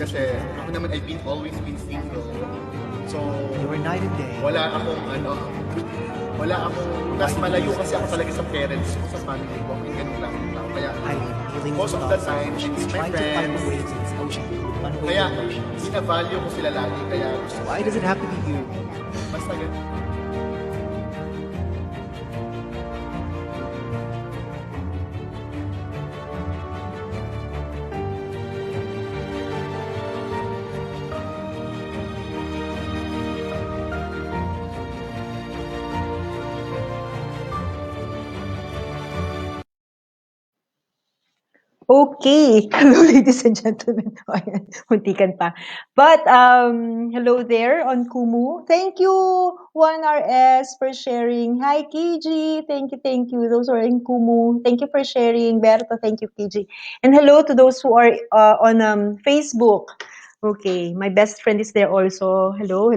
Kasi ako naman, always been single. So, You were night and day. wala akong mas malayo kasi ako talaga sa parents ko, sa family ko. Yung ganun lang ang tao. Kaya, most of the time, she is my friends. Kaya, binavalue ko sila lagi. Kaya, Why does it have to be you? basta ganun. Okay. Hello, ladies and gentlemen. Ayan, muntikan pa. But, hello there on Kumu. Thank you, 1RS, for sharing. Hi, KG. Thank you. Those who are in Kumu, thank you for sharing. Berto, thank you, KG. And hello to those who are on Facebook. Okay, my best friend is there also. Hello.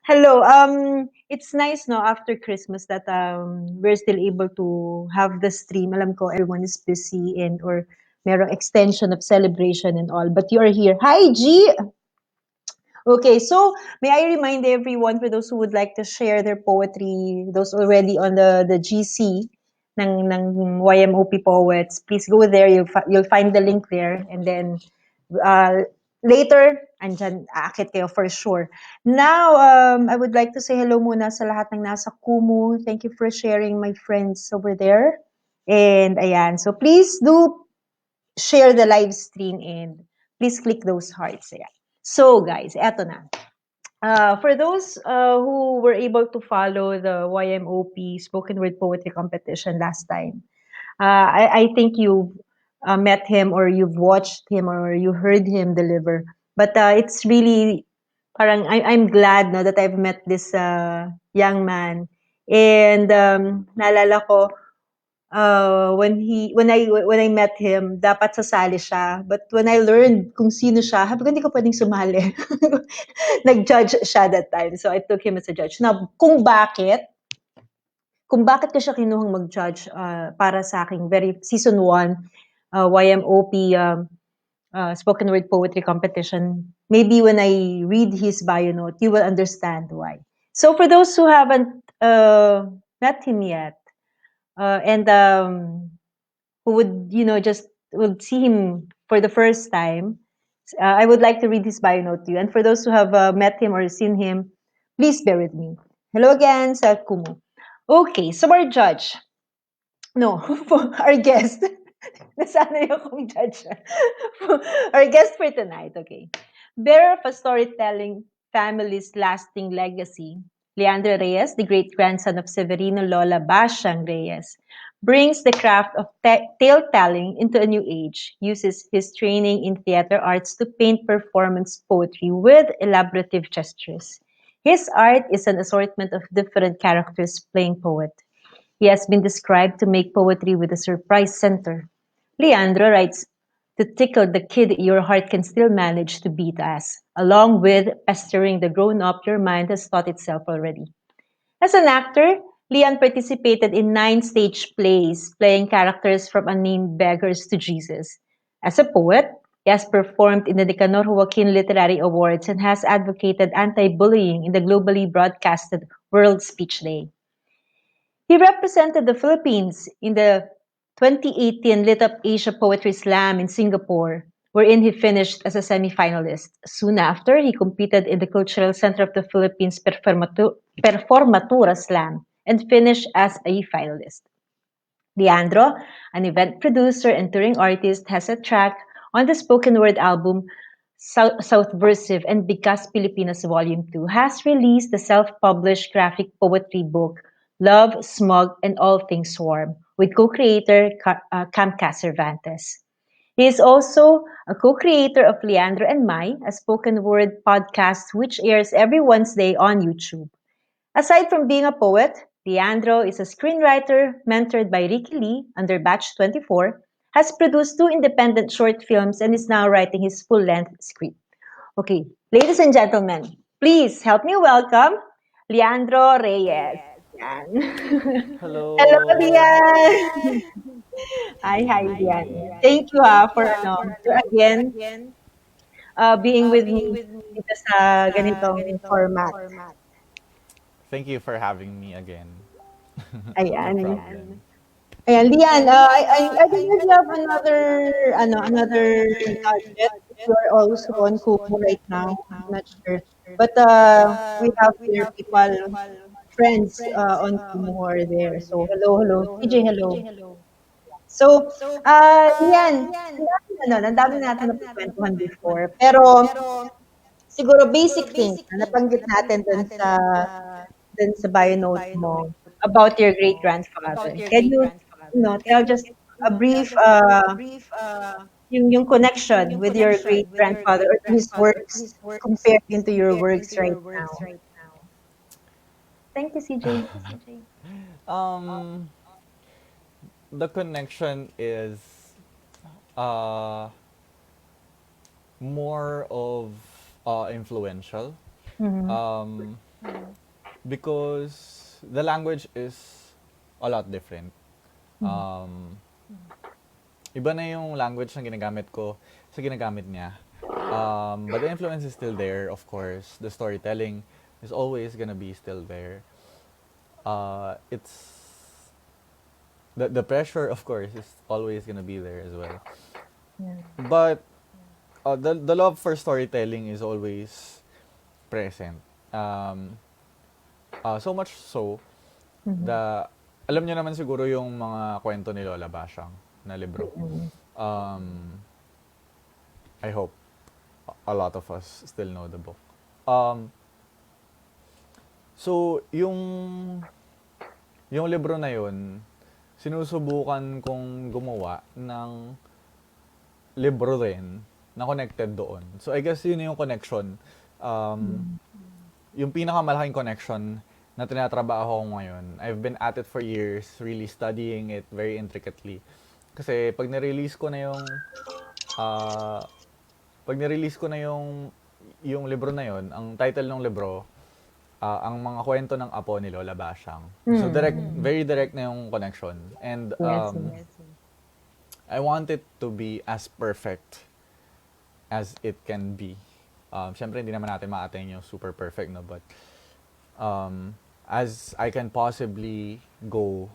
Hello. It's nice, no, after Christmas that we're still able to have the stream. Alam ko everyone is busy and or merong extension of celebration and all, but you are here. Hi, G. Okay, so may I remind everyone, for those who would like to share their poetry, those already on the GC ng YMOP Poets, please go there. You'll find the link there, and then later, andyan, aakit kayo for sure. Now, I would like to say hello muna sa lahat ng nasa Kumu. Thank you for sharing, my friends over there. And ayan, so please do share the live stream and please click those hearts. Ayan. So guys, eto na. For those who were able to follow the YMOP spoken word poetry competition last time, I think you've met him or you've watched him or you heard him deliver. But it's really, parang I'm glad, no, that I've met this young man. And naalala ko, when I met him, dapat sasali siya. But when I learned kung sino siya, sabi ko, hindi ko pwedeng sumali. Nag-judge siya that time. So I took him as a judge. Now, kung bakit ko siya kinuhang mag-judge para sa aking season 1 YMOP spoken word poetry competition, maybe when I read his bio note, you will understand why. So for those who haven't met him yet, and who would, just would see him for the first time, I would like to read his bio note to you. And for those who have met him or seen him, please bear with me. Hello again, sa Kumu. Okay, so our judge. No, our guest. Nasana yung kong judge. Our guest for tonight, okay. Bearer of a storytelling family's lasting legacy, Leandre Reyes, the great-grandson of Severino Lola Basyang Reyes, brings the craft of tale-telling into a new age, uses his training in theater arts to paint performance poetry with elaborative gestures. His art is an assortment of different characters playing poet. He has been described to make poetry with a surprise center. Leandro writes, to tickle the kid your heart can still manage to beat as, along with pestering the grown-up your mind has taught itself already. As an actor, Leon participated in 9 stage plays, playing characters from unnamed beggars to Jesus. As a poet, he has performed in the Nicanor Joaquin Literary Awards and has advocated anti-bullying in the globally broadcasted World Speech Day. He represented the Philippines in the 2018 Lit Up Asia Poetry Slam in Singapore, wherein he finished as a semi-finalist. Soon after, he competed in the Cultural Center of the Philippines Performatura Slam and finished as a finalist. Leandro, an event producer and touring artist, has a track on the spoken word album Southversive and Because Pilipinas Volume 2, has released the self-published graphic poetry book Love, Smog, and All Things Swarm with co-creator Camca Cervantes. He is also a co-creator of Leandro and Mai, a spoken word podcast which airs every Wednesday on YouTube. Aside from being a poet, Leandro is a screenwriter mentored by Ricky Lee under Batch 24, has produced 2 independent short films, and is now writing his full-length script. Okay, ladies and gentlemen, please help me welcome Leandro Reyes. Yan. Hello. Hello, Lian! Hi, Diane. Thank you for again being with me dito sa ganitong format. Thank you for having me again. No Ayan. problem. Ayan, Lian, I don't know if you have another gadget. If you are also on Kumu right now, I'm not sure. But we have here people, friends on Kumu who are there. So hello. TJ, hello. So, Lian, ang dami natin napagkwentuhan before. Pero siguro basic things na nabanggit natin dun sa bio note mo about your great-grandfather. Can tell just a brief, yung connection with your great-grandfather or to his works compared into your works right now? Thank you, CJ. Um, the connection is uh, more of influential Mhm. um, because the language is a lot different. Mhm. Um, iba na yung language na ginagamit ko sa ginagamit niya. But the influence is still there, of course. The storytelling is always gonna be still there. It's the pressure, of course, is always gonna be there as well. Yeah. But the love for storytelling is always present. Um, so much so Mhm. the alam niyo naman siguro yung mga kwento ni Lola Basyang na libro. Mm. Um, I hope a lot of us still know the book. Um, so yung libro na yun, sinusubukan kong gumawa ng libro rin na connected doon. So I guess yun yung connection. Um, yung pinakamalaking connection na tinatrabaho ko ngayon. I've been at it for years, really studying it very intricately. Kasi ah, pag nirelease ko na yung libro na yon, ang title ng libro, ang mga kwento ng apo ni Lola Basyang. So Mm. very direct na yung connection. And Yes, yes. I want it to be as perfect as it can be. Siyempre, hindi naman natin ma-attain yung super perfect, no? But as I can possibly go,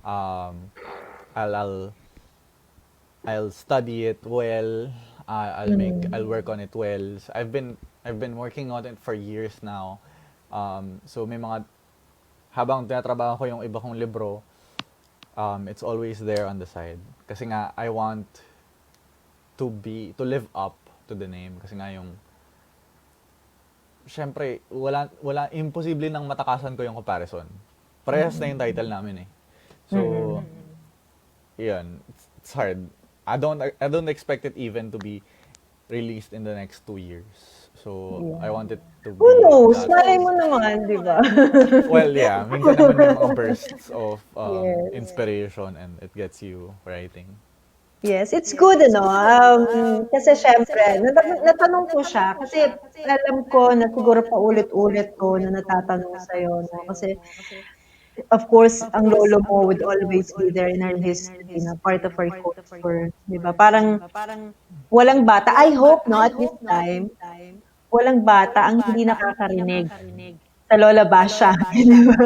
um, I'll, I'll, I'll study it well. I'll Mm. work on it well. So I've been working on it for years now. So may mga habang tinatrabaho ko yung iba kong libro, it's always there on the side. Kasi nga I want to live up to the name kasi nga yung syempre imposible nang matakasan ko yung comparison. Parehas na yung title namin eh. So, Mm. yun, it's hard. I don't expect it even to be released in the next 2 years. So, I Yeah. want it to Who be knows? that. Malay mo naman, di ba? Well, yeah, minsan naman may mga bursts of Yes. inspiration and it gets you writing. Yes, it's good kasi siyempre natanong ko siya kasi alam ko na siguro paulit-ulit ko na natatanong sa'yo 'no, kasi of course ang lolo mo would always be there in our history na part of our culture, 'di ba? Parang walang bata I hope 'no, at this time, walang bata ang hindi nakakarinig sa Lola Basha, 'di ba?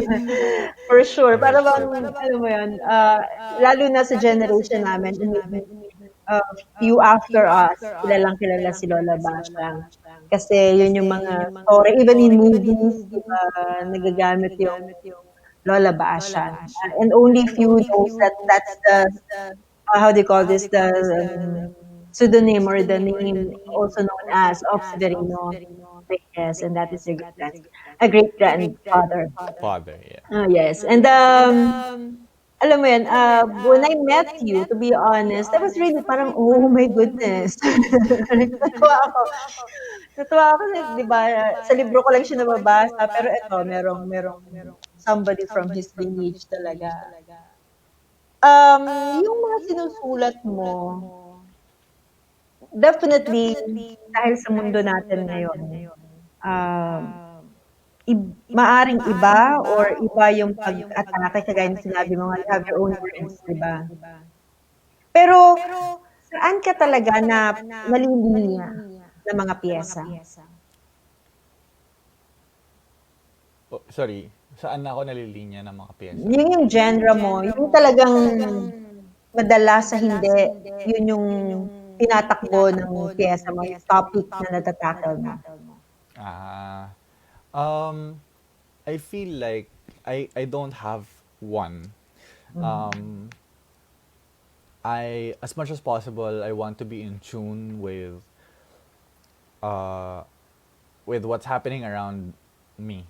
For sure, I para hope bang so too. alam mo 'yun, lalo na sa generation namin and maybe uh, few after us, kilalang-kilala si Lola Basyang. Kasi yun yung mga story, even in movies, di ba, nagagamit yung Lola Basyang. And only few knows that that's the, how do you call this, the pseudonym or the name also known as of Severino Reyes, and that is your a great grandfather. Father, yeah. Yes. And alam mo yun, when I met you, to be honest, I was really parang, oh my goodness. Natuwa ako. Natuwa ako kasi, di ba, sa libro ko lang siya nababasa, pero ito, merong somebody from his lineage talaga. Yung mga sinusulat mo, definitely, dahil sa mundo natin ngayon, um, maaring iba or iba yung pag-atake kagaya ng sinabi mo nga, you have your own words, di ba? Pero, saan ka talaga na nalilinya ng mga piyesa? Oh, sorry, saan na ako nalilinya ng mga piyesa? Yun yung genre mo, yung talagang madalas sa hindi, yun yung tinatakbo ng piyesa mo, yung topic na natatackle mo. Ah, um, I feel like I don't have one. Um, as much as possible, I want to be in tune uh, with what's happening around me.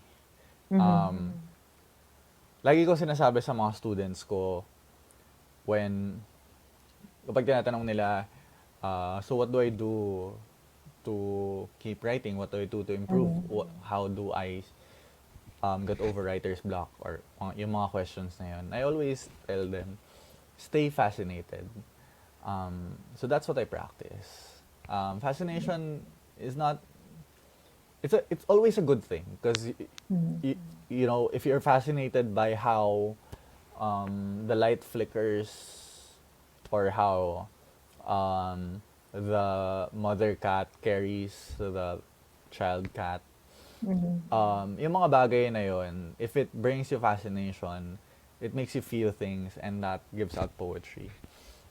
Um, lagi ko sinasabi sa mga students ko when kapag tinatanong nila, so what do I do to keep writing? What do I do to improve? How do I get over writer's block? Or yung mga questions na yun. I always tell them, stay fascinated. So that's what I practice. Fascination is not, it's always a good thing because you know, if you're fascinated by how the light flickers or how the mother cat carries the child cat, yung mga bagay na yun, if it brings you fascination, it makes you feel things and that gives out poetry.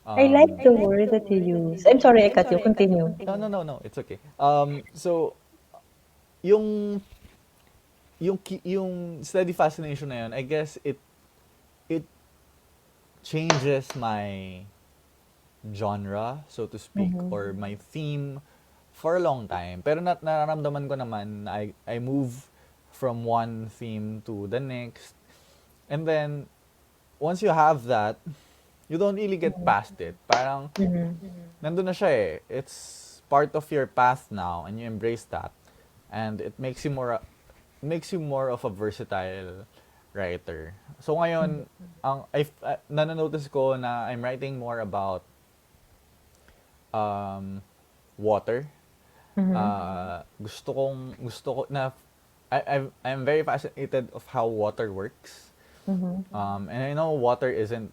I like the word that you use. I'm sorry, I cut you. Continue. No, it's okay. So yung yung steady fascination na yun, I guess it changes my genre, so to speak, or my theme for a long time. Pero nararamdaman ko naman na I move from one theme to the next. And then, once you have that, you don't really get past it. Parang, nandun na siya eh. It's part of your path now, and you embrace that. And it makes you more of a versatile writer. So ngayon, nananotice ko na I'm writing more about water. Gusto ko na I'm very fascinated of how water works. And I know water isn't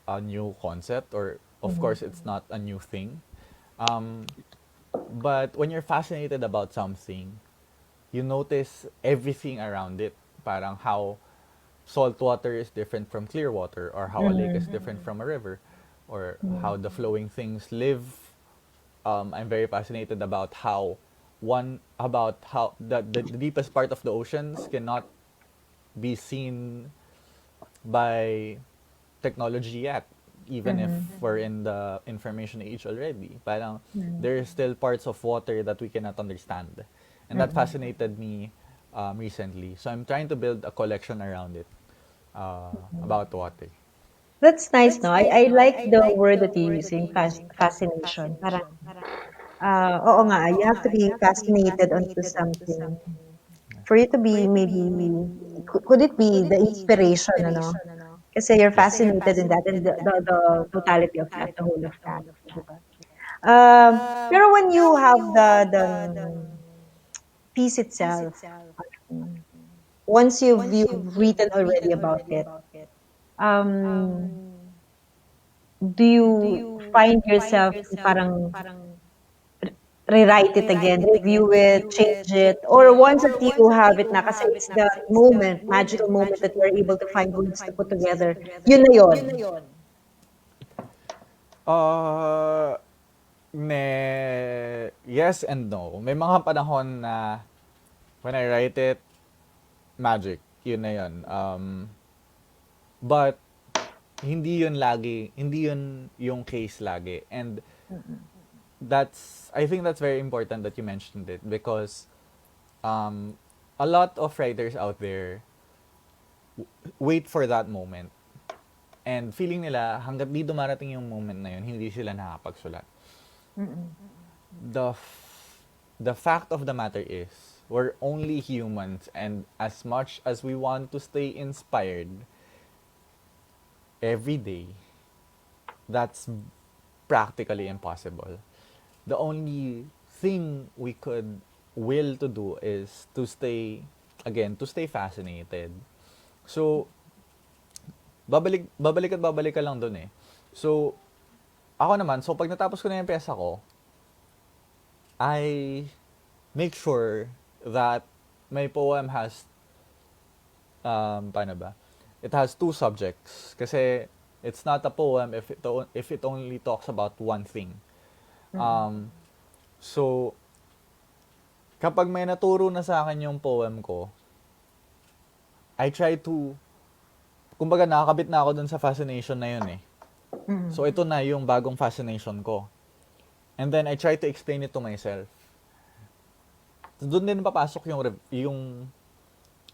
a new concept, or of course it's not a new thing. But when you're fascinated about something, you notice everything around it. Parang how salt water is different from clear water, or how a lake is different from a river, or how the flowing things live. I'm very fascinated about how the deepest part of the oceans cannot be seen by technology yet, even if we're in the information age already. Parang there are still parts of water that we cannot understand. And that fascinated me recently. So I'm trying to build a collection around it, about water. That's nice, no? I like the word that you're using, fascination. Parang, oo nga, you have to be fascinated onto something. For you to be maybe, could it be the inspiration, ano? Kasi you're fascinated in that and the totality of that, the whole of that, di ba? Pero when you have the piece itself, once you've written already about it, um, do you find yourself parang rewrite it again, review it, change it, or once that you have it na, kasi it's the moment, magical moment that you're able to find words to put together, yun na yun. Yes and no. May mga panahon na when I write it, magic. Yun na yun. But hindi yun yung case lagi. And I think that's very important that you mentioned it, because a lot of writers out there wait for that moment. And feeling nila, hanggat di dumarating yung moment na yun, hindi sila nakapagsulat. The fact of the matter is, we're only humans, and as much as we want to stay inspired every day, that's practically impossible. The only thing we could will to do is to stay fascinated. So, babalik ka lang dun eh. So, ako naman, so pag natapos ko na yung pyesa ko, I make sure that my poem has, paano ba? It has two subjects. Kasi it's not a poem if it only talks about one thing. So, kapag may naturo na sa akin yung poem ko, I try to, kumbaga nakakabit na ako dun sa fascination na yun eh. So, ito na yung bagong fascination ko. And then, I try to explain it to myself. Doon din papasok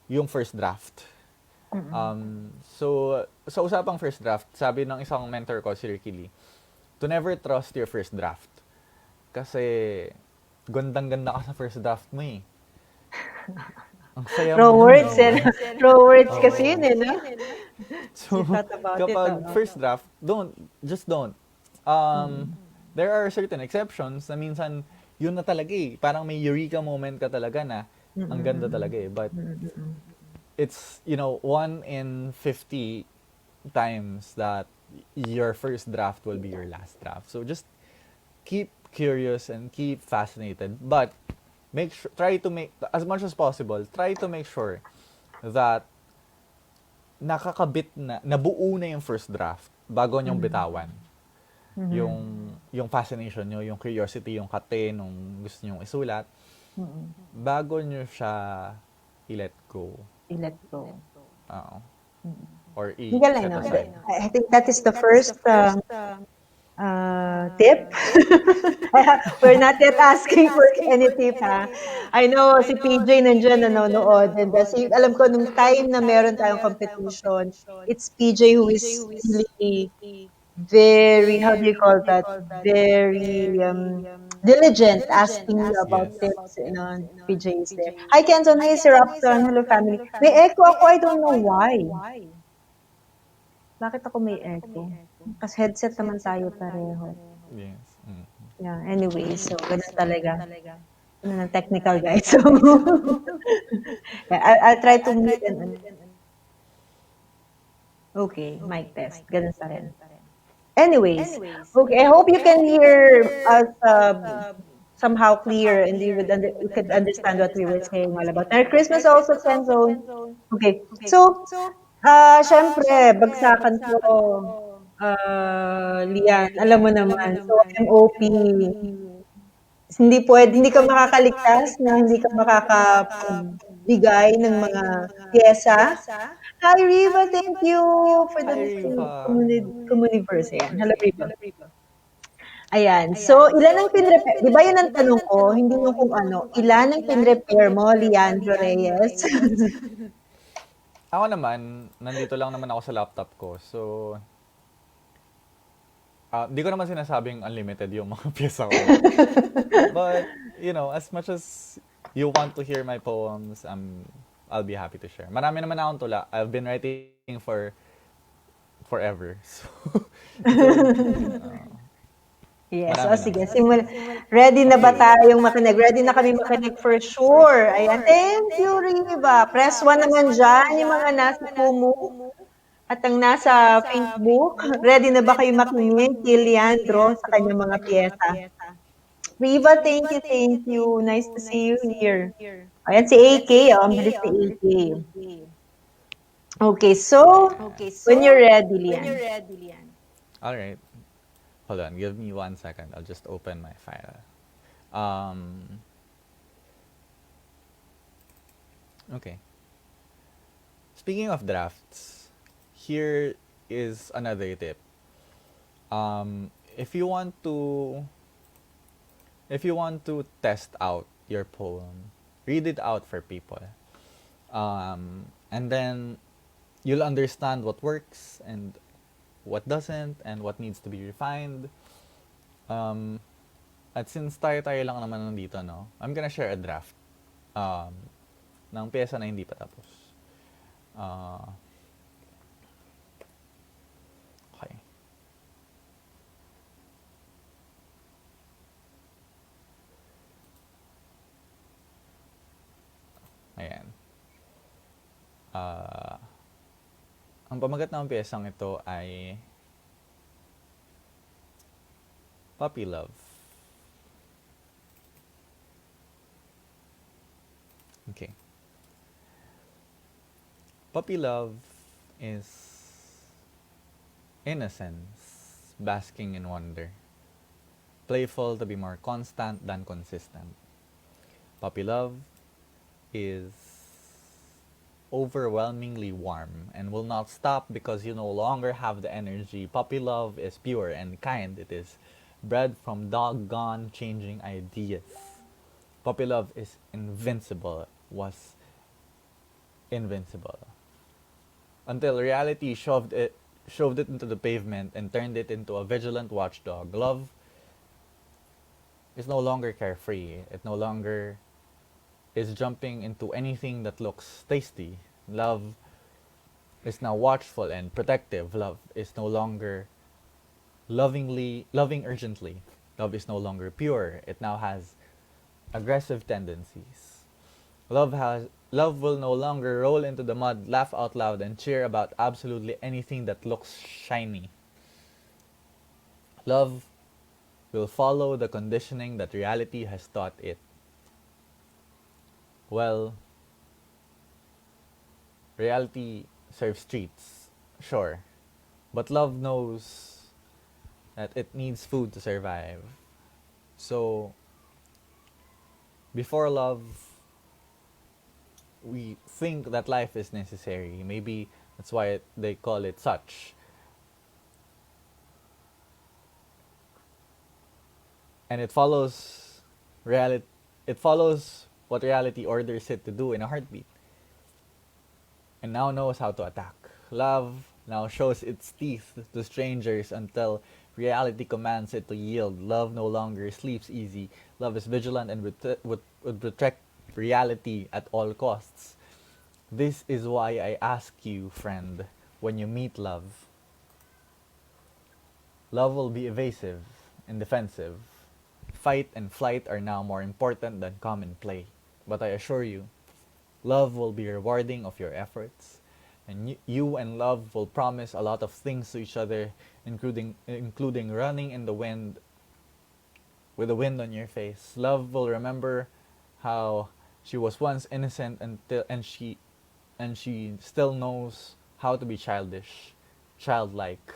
yung first draft. So, sa usapang first draft, sabi ng isang mentor ko, si Ricky Lee, to never trust your first draft. Kasi, gandang-ganda ka sa first draft mo eh. Ang saya Raw mo words, nun, eh. Raw words kasi yun, eh, no? So, She thought about kapag it, first draft, just don't. There are certain exceptions na minsan, yun na talaga eh. Parang may eureka moment ka talaga na, ang ganda talaga eh. But, it's, 1 in 50 times that your first draft will be your last draft. So, just keep curious and keep fascinated. But, try to make, as much as possible, try to make sure that nakakabit na, nabuo na yung first draft bago niyong bitawan. Yung fascination niyo, yung curiosity, yung kate nung gusto niyong isulat, bago niyo siya i-let go. I-let go. Or Galing, set no? aside. I think that is the first tip. We're not yet asking for any tip, ha? I know si PJ nandiyan nanonood. And alam ko, nung time na meron tayong competition, it's PJ who is really very, how do you call that? Very diligent asking you about Yes. tips. PJ is there. Hi, Kenzo. Hi, Sir Upton. Hello, family. May echo ako. I don't know why. Bakit ako may echo? Kasi headset naman tayo pareho. Yes. Yeah, anyway, so ganun talaga. Ano ng technical guys. So, yeah, I'll try to mute and okay, mic test. Ganun pa rin. Anyways, okay, I hope you can hear us somehow clear and you could understand what we were saying all about. Merry Christmas also, Kenzo. Okay, so, syempre, bagsakan ko, Lian, alam mo naman, so MOP, hindi ka makakaligtas na hindi ka makakabigay ng mga pyesa. Hi, Riva, thank you for the Hi, Riva. Communiverse. Ayan. Hello, Riva. Ayan. So, ilan ang pinrepair? Di ba yun ang tanong ko? Hindi yung kung ano. Ilan ang pinrepair mo, Leandro Reyes? Ako naman, nandito lang naman ako sa laptop ko. So, di ko naman sinasabing unlimited yung mga pyesa ko. But, as much as you want to hear my poems, I'll be happy to share. Marami naman akong tula. I've been writing for forever. Yes. Marami Sige. naman. Ready na ba tayong makinig? Ready na kami makinig for sure. Ayan. Thank you, Riva. Press 1 naman dyan, yung mga nasa Kumu at ang nasa Facebook. Ready na ba kayo makinig kay Leandro sa kanyang mga pyesa? Riva, thank you, thank you. Nice to see you here. Ayan, si AK. Ang bilis si AK. Okay, so, when you're ready, Lian. Alright. Hold on, give me 1 second. I'll just open my file. Okay. Speaking of drafts, here is another tip. If you want to test out your poem, read it out for people. And then you'll understand what works and what doesn't and what needs to be refined. At since tayo lang naman nandito, no, I'm gonna share a draft ng pyesa na hindi pa tapos. Okay. Ayan. Ang pamagat ng pyesang ito ay Puppy love. Okay. Puppy love is innocence, basking in wonder. Playful to be more constant than consistent. Puppy love is overwhelmingly warm and will not stop because you no longer have the energy. Puppy love is pure and kind. It is bred from doggone changing ideas. Puppy love is invincible, was invincible. Until reality shoved it into the pavement and turned it into a vigilant watchdog. Love is no longer carefree. It no longer is jumping into anything that looks tasty. Love is now watchful and protective. Love is no longer loving urgently. Love is no longer pure. It now has aggressive tendencies. Love will no longer roll into the mud, laugh out loud, and cheer about absolutely anything that looks shiny. Love will follow the conditioning that reality has taught it. Well, reality serves treats, sure, but love knows that it needs food to survive. So, before love, we think that life is necessary. Maybe that's why they call it such. And it follows what reality orders it to do in a heartbeat. And now knows how to attack. Love now shows its teeth to strangers until reality commands it to yield. Love no longer sleeps easy. Love is vigilant and would protect reality at all costs. This is why I ask you, friend, when you meet love, love will be evasive and defensive. Fight and flight are now more important than common play. But I assure you, love will be rewarding of your efforts, and you and love will promise a lot of things to each other, including running in the wind with the wind on your face. Love will remember how she was once innocent and she still knows how to be childlike.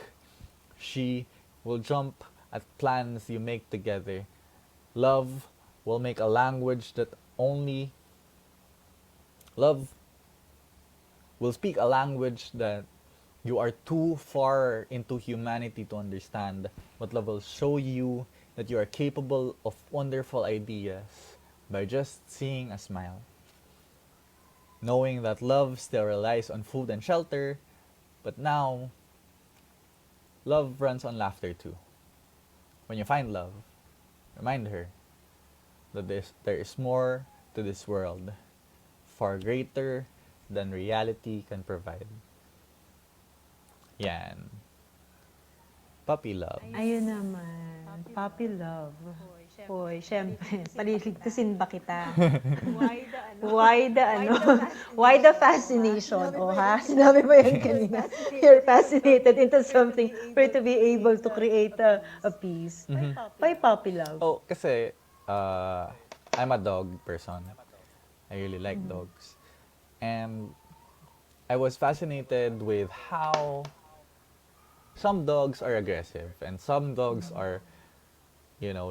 She will jump at plans you make together. Love will make a language that only love will speak a language that you are too far into humanity to understand, but love will show you that you are capable of wonderful ideas by just seeing a smile. Knowing that love still relies on food and shelter, but now love runs on laughter too. When you find love, remind her that there is more to this world, far greater than reality can provide. Yan. Puppy love. Ayun naman. Puppy love. Hoy, syempre, paliligtasin ba kita? Why the ano? Why the ano? Why the fascination? O ha? Sinabi mo yan kanina. You're fascinated into something for you to be able to create a piece. Why puppy love? Oh, kasi I'm a dog person. I really like dogs. And I was fascinated with how some dogs are aggressive and some dogs are,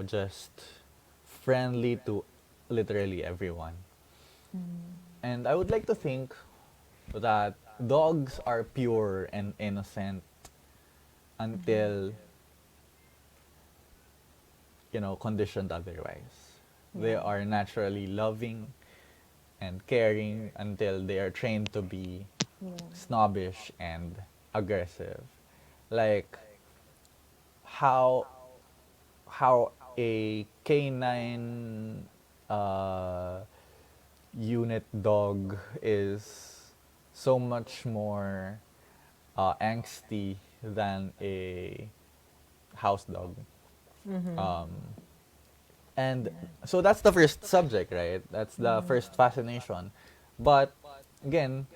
just friendly to literally everyone. And I would like to think that dogs are pure and innocent until, conditioned otherwise. They are naturally loving and caring until they are trained to be snobbish and aggressive. Like how a canine unit dog is so much more angsty than a house dog. And so that's the first subject, right? That's the first fascination. But again,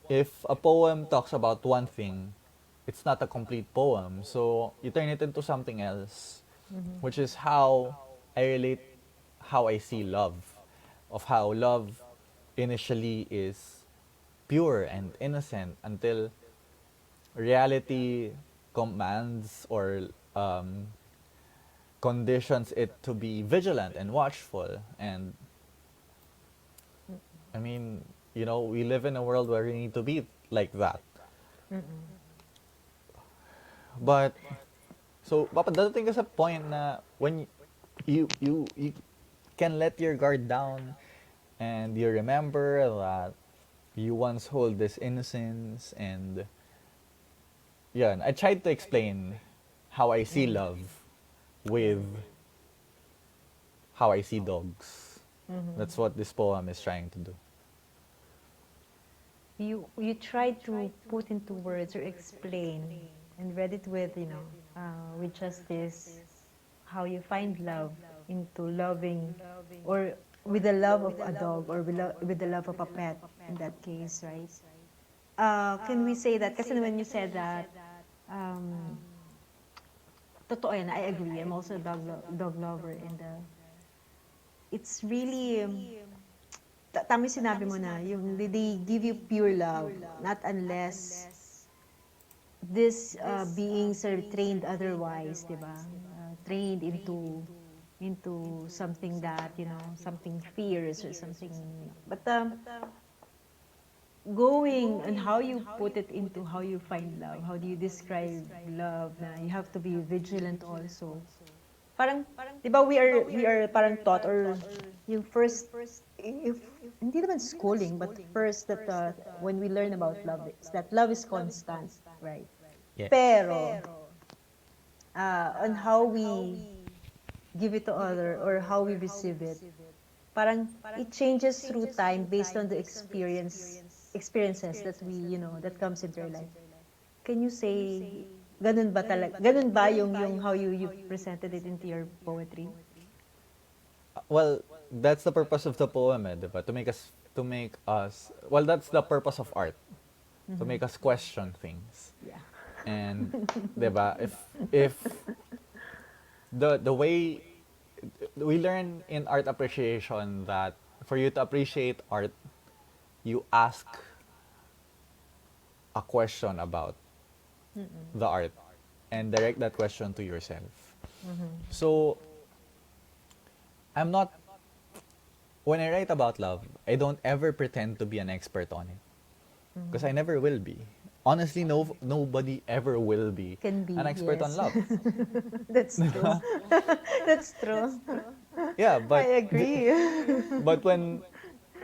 if a poem talks about one thing, it's not a complete poem. So you turn it into something else. which is how I relate, how I see love, of how love initially is pure and innocent until reality commands or conditions it to be vigilant and watchful. And I mean, we live in a world where we need to be like that. But so papadating ka sa point na when you can let your guard down and you remember that you once hold this innocence. And yeah, I tried to explain how I see love with how I see dogs. That's what this poem is trying to do. You try to put into words or explain and read it with just this, how you find love into loving, or with the love of a dog, or with the love of a pet in that case, right? Can we say that? Kasi when you said that, totoo yan, I agree. I'm also a dog lover, and it's really, tama yung sinabi mo na, yung they give you pure love, not unless this beings are trained otherwise, di ba? Trained into something that, something fierce or something. But going and how you put it into how you find love, how do you describe love, na you have to be vigilant also. Parang, di ba, we are parang taught, or yung first, if, hindi naman schooling, but first that when we learn about love, is that love is constant, right? Yeah. Pero, on how we give it to other, or how we receive it, parang it changes through time based on the experiences that that comes into our life. Can you say, ganun ba talaga? Ganun ba yung how you presented it into your poetry? Well, that's the purpose of the poem, diba? To make us, well, that's the purpose of art. To make us question things. Yeah. And, diba, if the way we learn in art appreciation that for you to appreciate art, you ask a question about the art and direct that question to yourself. So, when I write about love, I don't ever pretend to be an expert on it. Because I never will be. Honestly, nobody ever will be Can be, an expert yes. on love. That's true. That's true. Yeah, but I agree.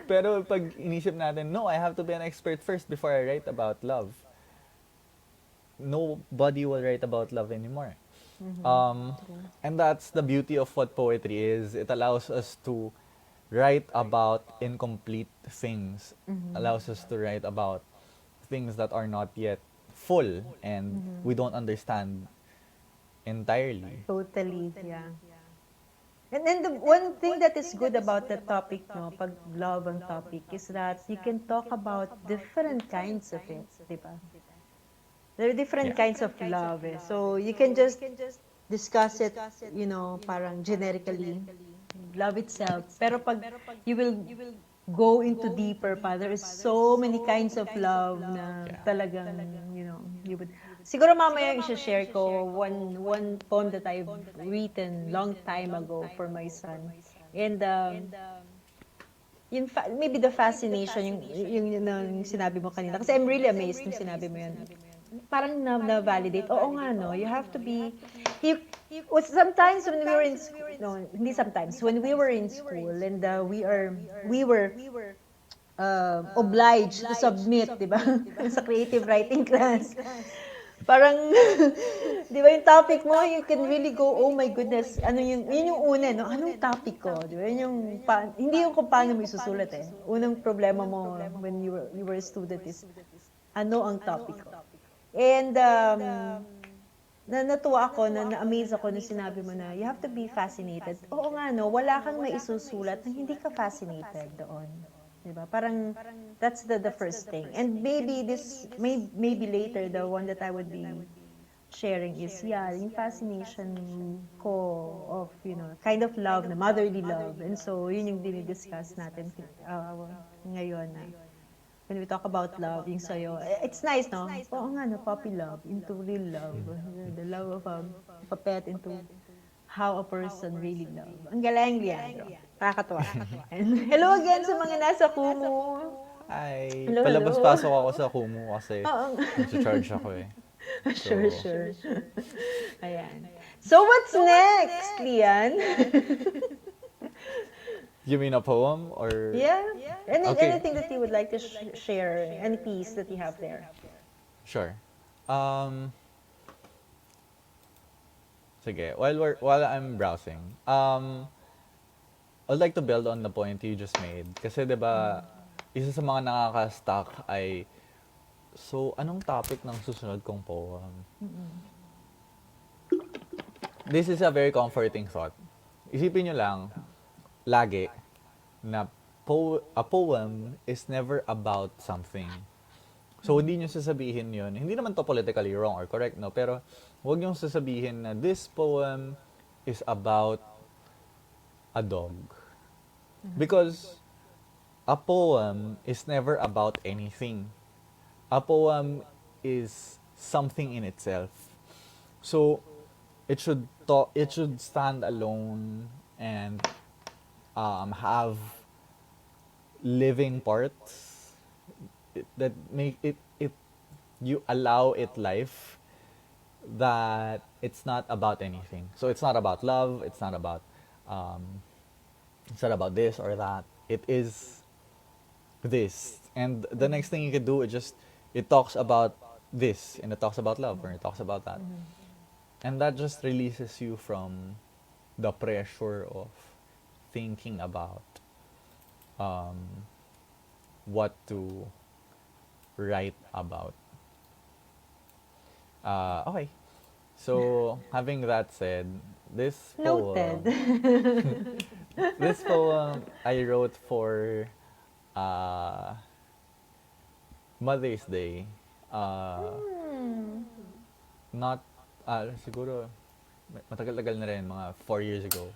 pero pag inisip natin, no, I have to be an expert first before I write about love. Nobody will write about love anymore. And that's the beauty of what poetry is. It allows us to write about incomplete things. Allows us to write about things that are not yet full and we don't understand entirely. Totally, yeah. And then the one thing that is good about the topic, no, pag love ang topic, is that you can talk about different kinds of it, di ba? There are different kinds of love, eh. So you can just discuss it, parang generically, love itself. Pero pag you will go into deeper pa, there is so many kinds of love na talagang, you would. Siguro mamaya i-share ko one poem that I've written long time ago for my son. And maybe the fascination, yung sinabi mo kanina. Kasi I'm really amazed yung sinabi mo yun. Parang na-validate. Oo nga, no? You have to be... sometimes when we were in school... No, hindi sometimes. When we were in school and we were obliged to submit, di ba? Sa creative writing class. Parang, di ba yung topic mo, you can really go, oh my goodness, yun yung una, no? Anong topic ko? Di ba? Hindi yung kung paano mo isusulat eh. Unang problema mo when you were a student is, ano ang topic ko? And, natuwa ako, na-amaze ako nung sinabi mo na, you have to be fascinated. Oo nga, no? Wala kang maisusulat na hindi ka fascinated doon. Diba? Parang, that's the first thing. And maybe maybe later, the one that I would be sharing is, yung fascination ko of, kind of love, na motherly love. And so, yun yung dinidiscuss natin ngayon na when we talk about love, yung sa'yo, it's nice, no? Oo nga, no, puppy love into real love. The love of a pet into how a person really love. Ang galing, Leandro. Nakakatuwa. And hello again sa mga nasa Kumu. Ay, Hello, palabas-pasok ako sa Kumu kasi Oo. nag-charge ako eh. Sure. Ayan. So, what's next, Lian? You mean a poem or? Yeah. Okay. Anything that you would like to share? Any piece that you have there? Sure. Sige, while I'm browsing, I'd like to build on the point you just made. Kasi 'di ba, isa sa mga nakaka-stuck ay, so anong topic ng susunod kong poem? This is a very comforting thought. Isipin nyo lang, lagi, na a poem is never about something. So, hindi nyo sasabihin yun. Hindi naman to politically wrong or correct, no? Pero, huwag nyo sasabihin na this poem is about a dog. Because a poem is never about anything. A poem is something in itself. So, it should stand alone and have living parts that make it you allow it life, that it's not about anything. So it's not about love, it's not about this or that. It is this. And the next thing you could do is just, it talks about this and it talks about love or it talks about that. And that just releases you from the pressure of thinking about what to write about. Okay. So, having that said, this Noted. this poem I wrote for Mother's Day. Not, siguro, matagal-tagal na rin, mga 4 years ago.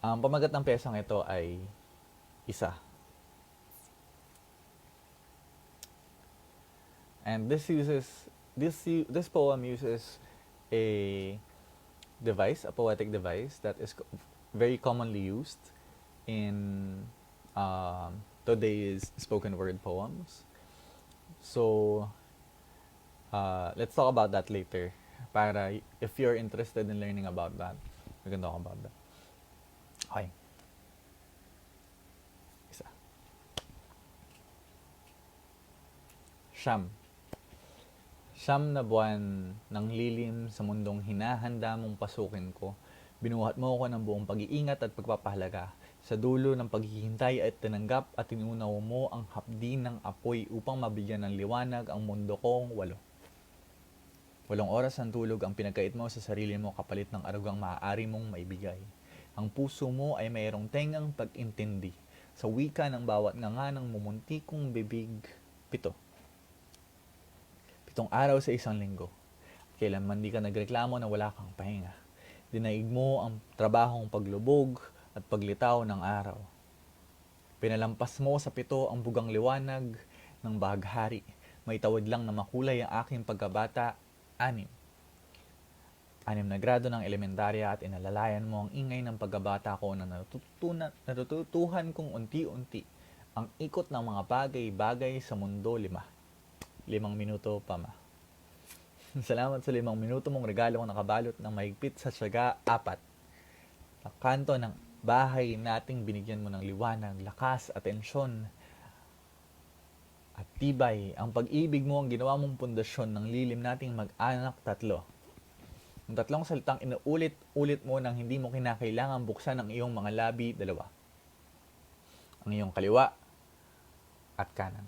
Ang pamagat ng pyesang ito ay isa. And this poem uses a poetic device that is very commonly used in today's spoken word poems. So, let's talk about that later. Para if you're interested in learning about that, we can talk about that. Okay. Isa. Siyam na buwan ng lilim sa mundong hinahanda mong pasukin ko. Binuhat mo ako ng buong pag-iingat at pagpapahalaga. Sa dulo ng paghihintay at tinanggap at tinunaw mo ang hapdi ng apoy upang mabigyan ng liwanag ang mundo kong 8. 8 oras ng tulog ang pinagkait mo sa sarili mo kapalit ng arugang maaari mong maibigay. Ang puso mo ay mayroong tengang pag-intindi sa wika ng bawat nganga ng mumuntikong bibig. 7 araw sa isang linggo. Kailanman di ka nagreklamo na wala kang pahinga. Dinaig mo ang trabahong paglubog at paglitaw ng araw. Pinalampas mo sa 7 ang bugang liwanag ng bahaghari. May tawid lang na makulay ang aking pagkabata. 6 na grado ng elementarya at inalalayan mo ang ingay ng pagkabata ko na natututuhan kong unti-unti ang ikot ng mga bagay-bagay sa mundo. 5 minuto pa ma. Salamat sa 5 minuto mong regalo kong nakabalot ng mahigpit sa tiyaga. 4 ang kanto ng bahay nating binigyan mo ng liwanag, lakas, atensyon at tibay. Ang pag-ibig mo ang ginawa mong pundasyon ng lilim nating mag-anak. 3 ang 3 salitang inuulit-ulit mo nang hindi mo kinakailangan buksan ang iyong mga labi. 2 ang iyong kaliwa at kanan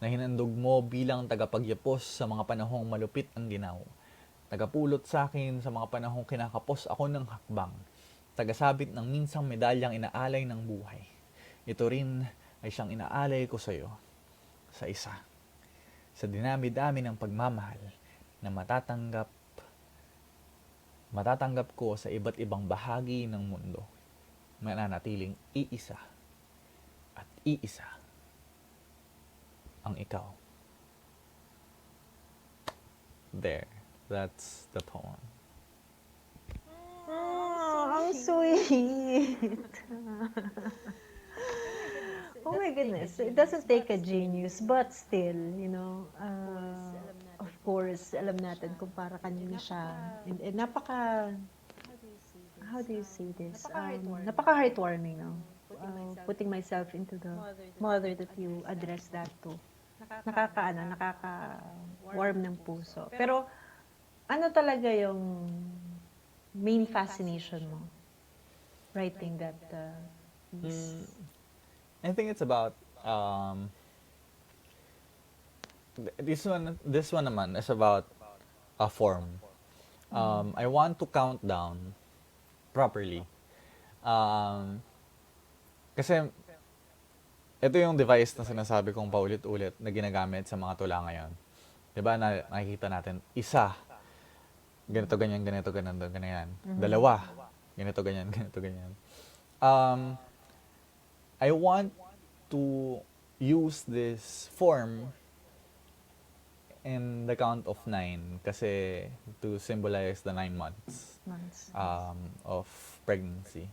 na hinandog mo bilang tagapagyapos sa mga panahong malupit ang ginaw. Tagapulot sa akin sa mga panahong kinakapos ako ng hakbang. Tagasabit ng minsang medalyang inaalay ng buhay. Ito rin ay siyang inaalay ko sa iyo. Sa isa. sa dinami-dami ng pagmamahal na matatanggap ko sa iba't ibang bahagi ng mundo, mananatiling iisa at iisa ang ikaw. There. That's the poem. Oh, how sweet. Oh my goodness. It doesn't take a genius, but still, of course, alam natin kung para kanina siya. And napaka, how do you say this? Napaka-heartwarming, no? Putting myself into the mother that you address that to. Nakaka-warm ng puso. Pero, ano talaga yung main fascination mo writing that piece? I think it's about this one naman is about a form. I want to count down properly. Kasi ito yung device na sinasabi kong paulit-ulit na ginagamit sa mga tula ngayon. 'Di ba na nakikita natin isa ganito ganyan ganito ganito ganyan. Dalawa ganito ganyan ganito ganyan. I want to use this form in the count of 9 kasi to symbolize the 9 months of pregnancy.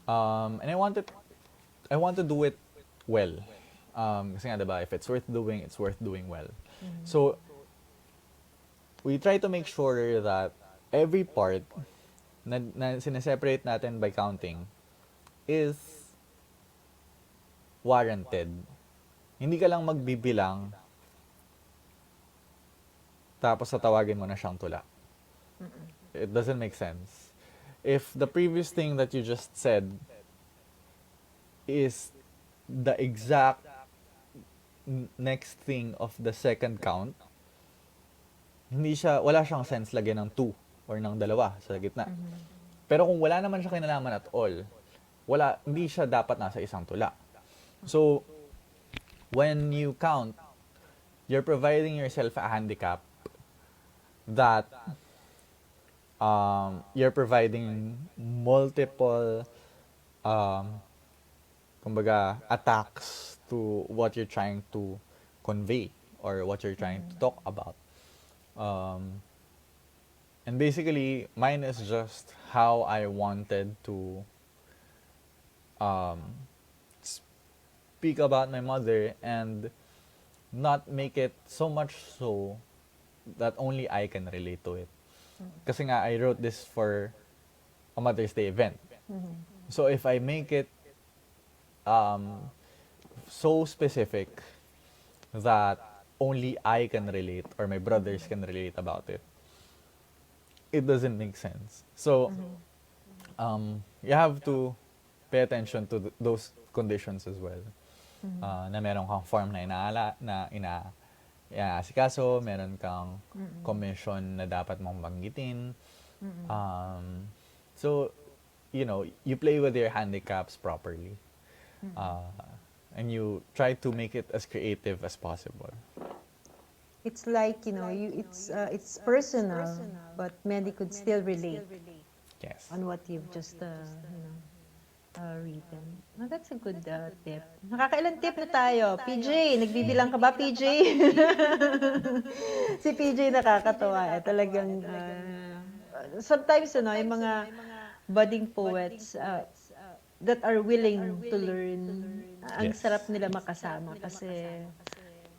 And I want to do it well. Kasi nga diba, if it's worth doing well. So we try to make sure that every part na sineseparate natin by counting is warranted. Hindi ka lang magbibilang tapos tatawagin mo na siyang tula. It doesn't make sense. If the previous thing that you just said is the exact next thing of the second count, wala siyang sense lagyan ng 2 or ng 2 sa gitna. Pero kung wala naman siya kinalaman at all, hindi siya dapat nasa isang tula. So, when you count, you're providing yourself a handicap that you're providing multiple kumbaga attacks to what you're trying to convey or what you're trying to talk about. And basically, mine is just how I wanted to speak about my mother and not make it so much so that only I can relate to it. Kasi nga, I wrote this for a Mother's Day event. So if I make it so specific that only I can relate or my brothers can relate about it, it doesn't make sense. So you have to pay attention to those conditions as well. Na meron kang form na inaasikaso, meron kang commission na dapat mong banggitin. So, you play with your handicaps properly. And you try to make it as creative as possible. It's like, it's personal, but many could still relate Yes. on what you've just, written. No, that's a good tip. Nakakailan tip na tayo? PJ, nagbibilang ka ba, PJ? Si PJ nakakatawa. Talagang, sometimes, yung mga budding poets that are willing to learn, ang Yes. sarap nila makasama kasi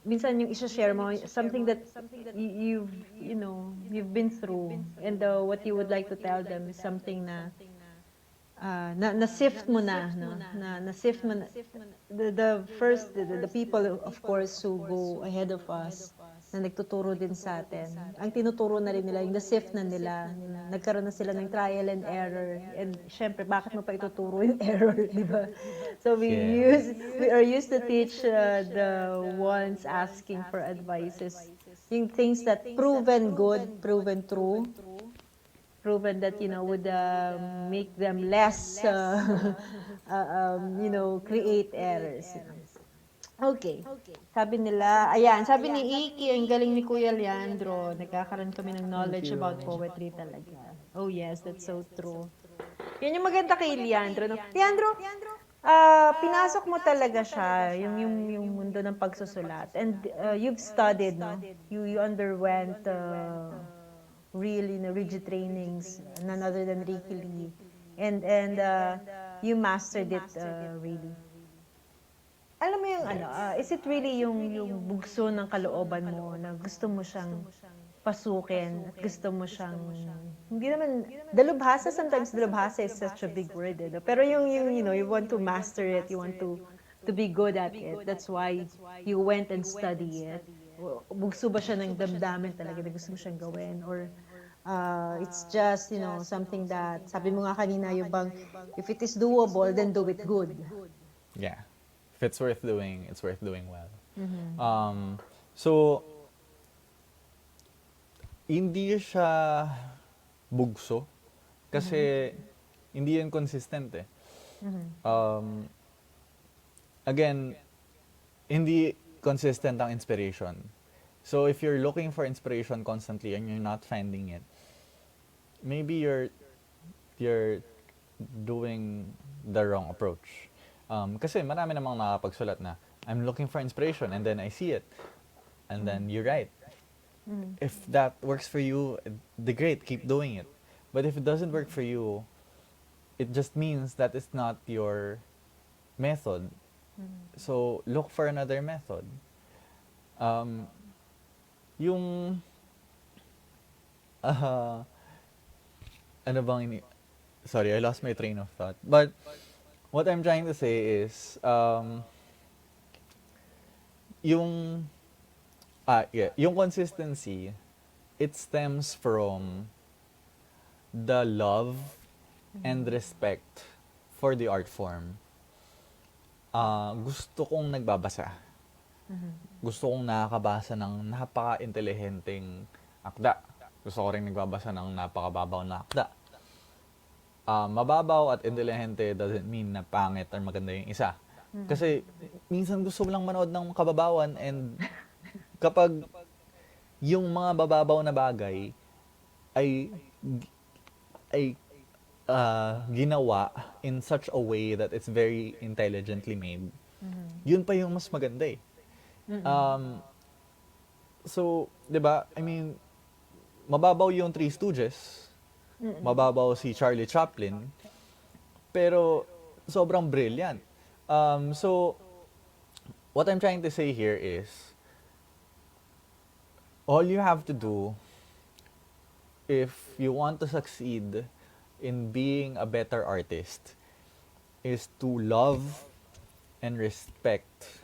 minsan yung i-share mo something that you've been through, and what you would like to tell them is something na na-sift mo na, no? Na-sift mo na. The people, of course, who go ahead of us, na nagtuturo din sa atin, ang tinuturo na rin nila, yung na-sift na nila, nagkaroon na sila ng trial and error, and syempre, bakit mo pa ituturo yung error, di ba? So we are used to teach the ones asking for advices, yung things that proven good, proven true, proven that would make them less create errors. Okay. Sabi nila, ayan, sabi ni Iki, ang galing ni Kuya Leandro. Nagkakaroon kami ng knowledge about poetry talaga. Oh yes, that's so true. Yan yung maganda kay Leandro. No? Leandro, pinasok mo talaga siya, yung mundo ng pagsusulat. And you've studied, no? You underwent really rigid trainings, none other than Ricky Lee. And you mastered it really. Alam mo yung ano, is it really yung bugso ng kalooban mo na gusto mo siyang pasukin at gusto mo siyang, hindi naman, dalubhasa, sometimes dalubhasa is such a big word, no? Pero yung, you know, you want to master it, you want to be good at it. That's why you went and study it. Bugso ba siya ng damdamin talaga na gusto mo siyang gawin? Or it's just, you know, something that, sabi mo nga kanina, yung bang, if it is doable, then do it good. Yeah. If it's worth doing, it's worth doing well. So, hindi siya bugso kasi hindi yan consistent eh. Again, hindi consistent ang inspiration. So if you're looking for inspiration constantly and you're not finding it, maybe you're doing the wrong approach. Kasi marami namang nakapagsulat na, I'm looking for inspiration and then I see it. And then you write. If that works for you, the great, keep doing it. But if it doesn't work for you, it just means that it's not your method. So look for another method. Yung ano bang sorry, I lost my train of thought. But what I'm trying to say is yung consistency, it stems from the love and respect for the art form. Gusto kong nagbabasa. Gusto kong nakakabasa ng napaka-intelihenteng akda. Gusto ko rin nagbabasa ng napakababaw na akda. Mababaw at intelihente doesn't mean na pangit or maganda yung isa. Kasi minsan gusto mo lang manood ng kababawan, and kapag yung mga bababaw na bagay ay ginawa in such a way that it's very intelligently made, yun pa yung mas maganda eh. So, 'di ba? I mean, mababaw yung Three Stooges. Mababaw si Charlie Chaplin. Pero sobrang brilliant. So what I'm trying to say here is, all you have to do if you want to succeed in being a better artist is to love and respect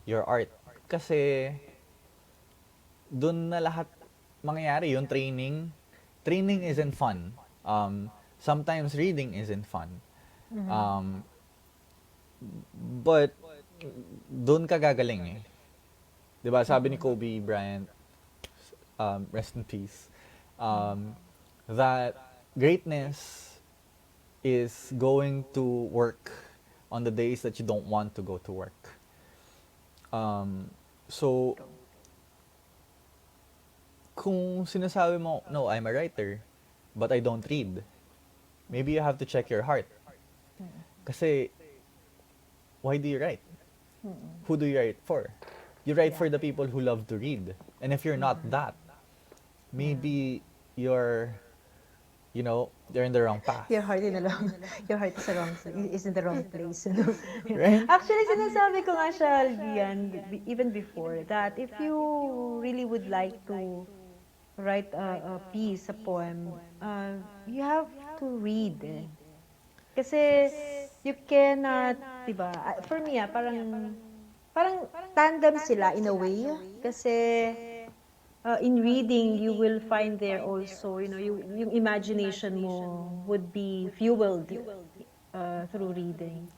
your art. Kasi dun na lahat mangyayari. Yung training isn't fun. Sometimes reading isn't fun. But dun ka gagaling eh. 'Di ba? Sabi ni Kobe Bryant, rest in peace, that greatness is going to work on the days that you don't want to go to work. So, kung sinasabi mo, no, I'm a writer, but I don't read, maybe you have to check your heart. Kasi, why do you write? Who do you write for? You write for the people who love to read. And if you're not that, maybe you're in the wrong path. Your heart is in the wrong place. Right? Actually, sinasabi ko nga siya, Lian, even before, that if you really would like to write a piece, a poem, you have to read. Kasi you cannot, diba? For me, parang tandem sila in a way. Kasi in reading, you will find there also, yung imagination mo would be fueled through reading.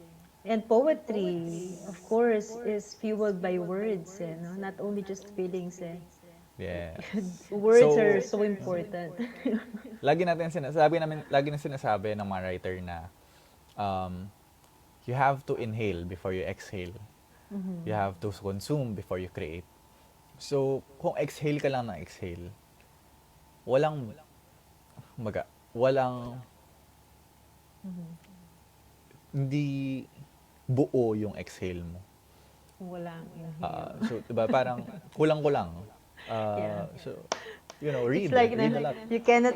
And poetry, of course, is fueled by words, no? Not only just feelings. Yeah. Words are so important. lagi na sinasabi ng mga writer na you have to inhale before you exhale. You have to consume before you create. So, kung exhale ka lang ng exhale, walang, walang, hindi buo yung exhale mo. Walang inhale. So, diba, parang kulang-kulang. Yeah. So, It's read. like Read a lot. you cannot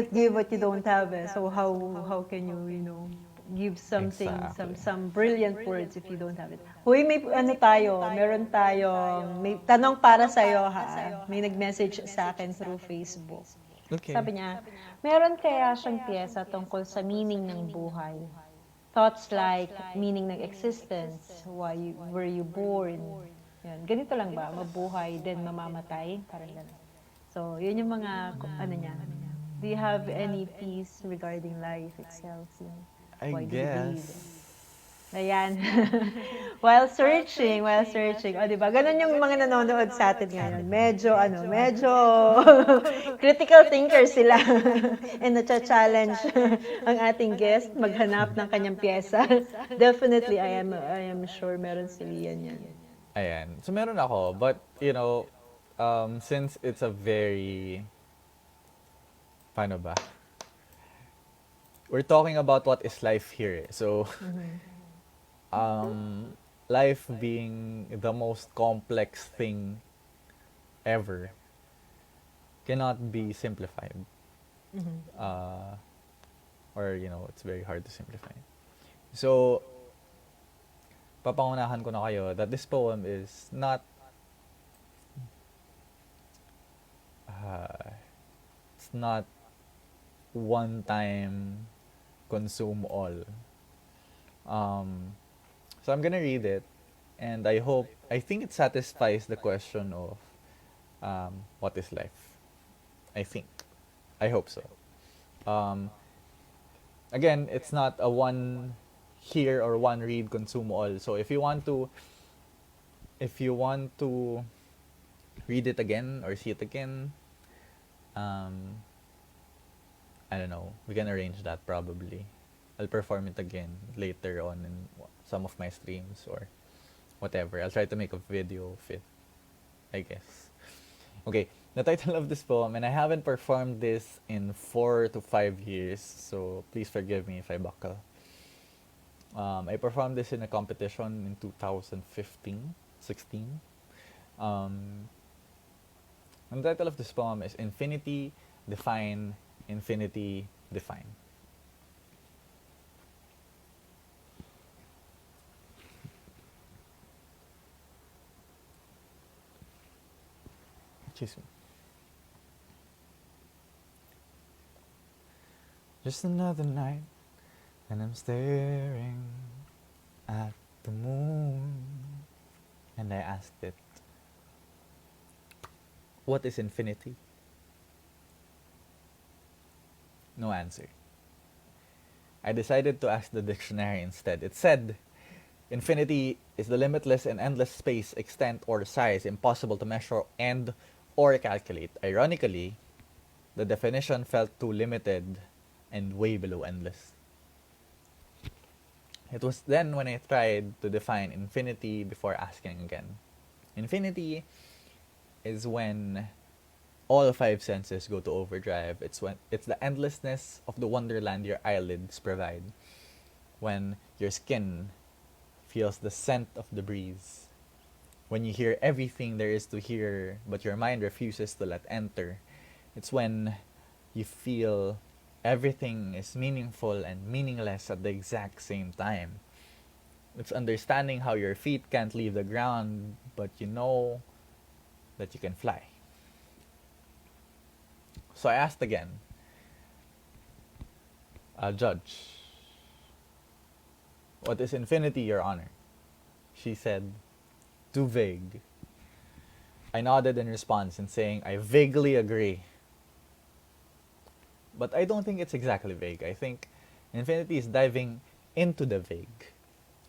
give what you don't have. So how can you give something Exactly. some brilliant words if you don't have it? Hoy, may ano tayo, meron tayong may tanong para sa ha. May nag-message sa akin through Facebook. Okay. Sabi niya, meron kaya siyang piyesa tungkol sa meaning ng buhay. Thoughts like meaning ng existence, were you born? Yan. Ganito lang ba? Mabuhay, then mamamatay? Parang gano'n. So, yun yung mga, ano niya. Do you have any piece regarding life itself? I Why do you breathe? guess. Ayan. while searching. O, diba? Ganun yung mga nanonood sa atin ngayon. Medyo critical thinkers sila. And na-challenge ang ating guest maghanap ng kanyang pyesa. Definitely, I am sure meron si Lian yan. Ayan. So, meron ako. But, since it's a very, paano ba? We're talking about what is life here. So, life being the most complex thing ever cannot be simplified. Or, it's very hard to simplify. So, papangunahan ko na kayo that this poem is not it's not one time consume all. So I'm gonna read it, and I think it satisfies the question of what is life. I hope so. Again, it's not a one hear or one read consume all. So if you want to read it again or see it again, I don't know. We can arrange that probably. I'll perform it again later on in some of my streams or whatever. I'll try to make a video of it, I guess. Okay, the title of this poem, and I haven't performed this in 4 to 5 years, so please forgive me if I buckle. I performed this in a competition in 2015, 16. And the title of this poem is Infinity, Define, Infinity, Define. Excuse me. Just another night, and I'm staring at the moon, and I asked it, what is infinity? No answer. I decided to ask the dictionary instead. It said, infinity is the limitless and endless space, extent, or size impossible to measure and or calculate. Ironically, the definition felt too limited and way below endless. It was then when I tried to define infinity before asking again. Infinity is when all 5 senses go to overdrive. It's the endlessness of the wonderland your eyelids provide. When your skin feels the scent of the breeze. When you hear everything there is to hear, but your mind refuses to let enter. It's when you feel everything is meaningful and meaningless at the exact same time. It's understanding how your feet can't leave the ground, but you know that you can fly. So I asked again, Judge, what is infinity, Your Honor? She said, too vague. I nodded in response and saying, I vaguely agree. But I don't think it's exactly vague. I think infinity is diving into the vague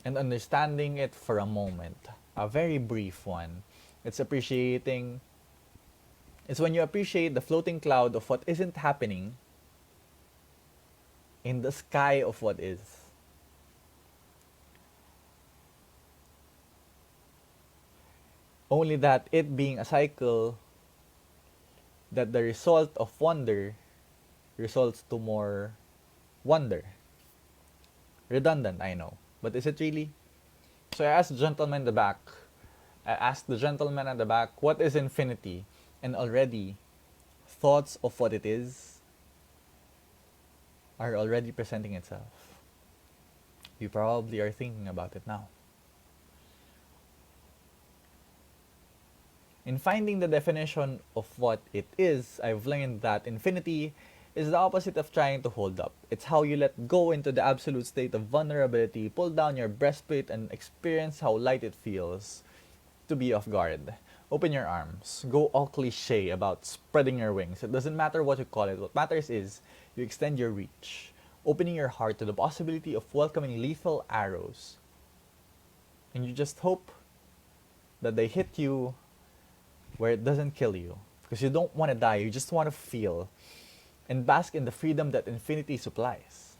and understanding it for a moment, a very brief one. It's when you appreciate the floating cloud of what isn't happening in the sky of what is. Only that it being a cycle, that the result of wonder results to more wonder. Redundant, I know. But is it really? So I asked the gentleman in the back, what is infinity? And already, thoughts of what it is are already presenting itself. You probably are thinking about it now. In finding the definition of what it is, I've learned that infinity is the opposite of trying to hold up. It's how you let go into the absolute state of vulnerability, pull down your breastplate, and experience how light it feels to be off guard. Open your arms. Go all cliche about spreading your wings. It doesn't matter what you call it. What matters is you extend your reach, opening your heart to the possibility of welcoming lethal arrows. And you just hope that they hit you where it doesn't kill you. Because you don't want to die, you just want to feel and bask in the freedom that infinity supplies.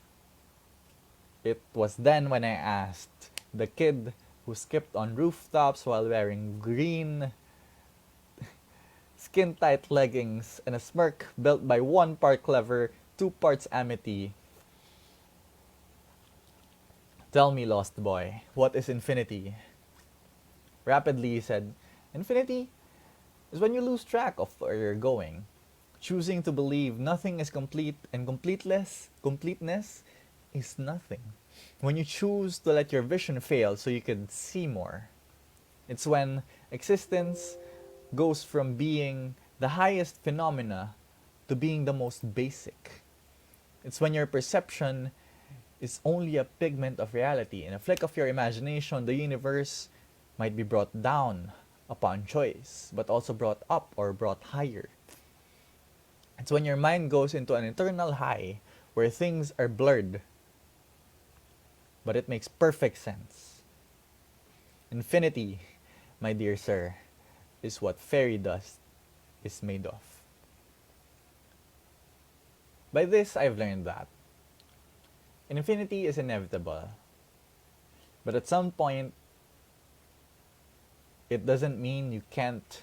It was then when I asked the kid who skipped on rooftops while wearing green skin-tight leggings and a smirk built by 1 part clever, 2 parts amity. Tell me, lost boy, what is infinity? Rapidly he said, infinity is when you lose track of where you're going, choosing to believe nothing is complete and completeness is nothing. When you choose to let your vision fail so you can see more. It's when existence goes from being the highest phenomena to being the most basic. It's when your perception is only a pigment of reality. In a flick of your imagination, the universe might be brought down upon choice, but also brought up or brought higher. It's when your mind goes into an eternal high where things are blurred, but it makes perfect sense. Infinity, my dear sir, is what fairy dust is made of. By this, I've learned that infinity is inevitable, but at some point, it doesn't mean you can't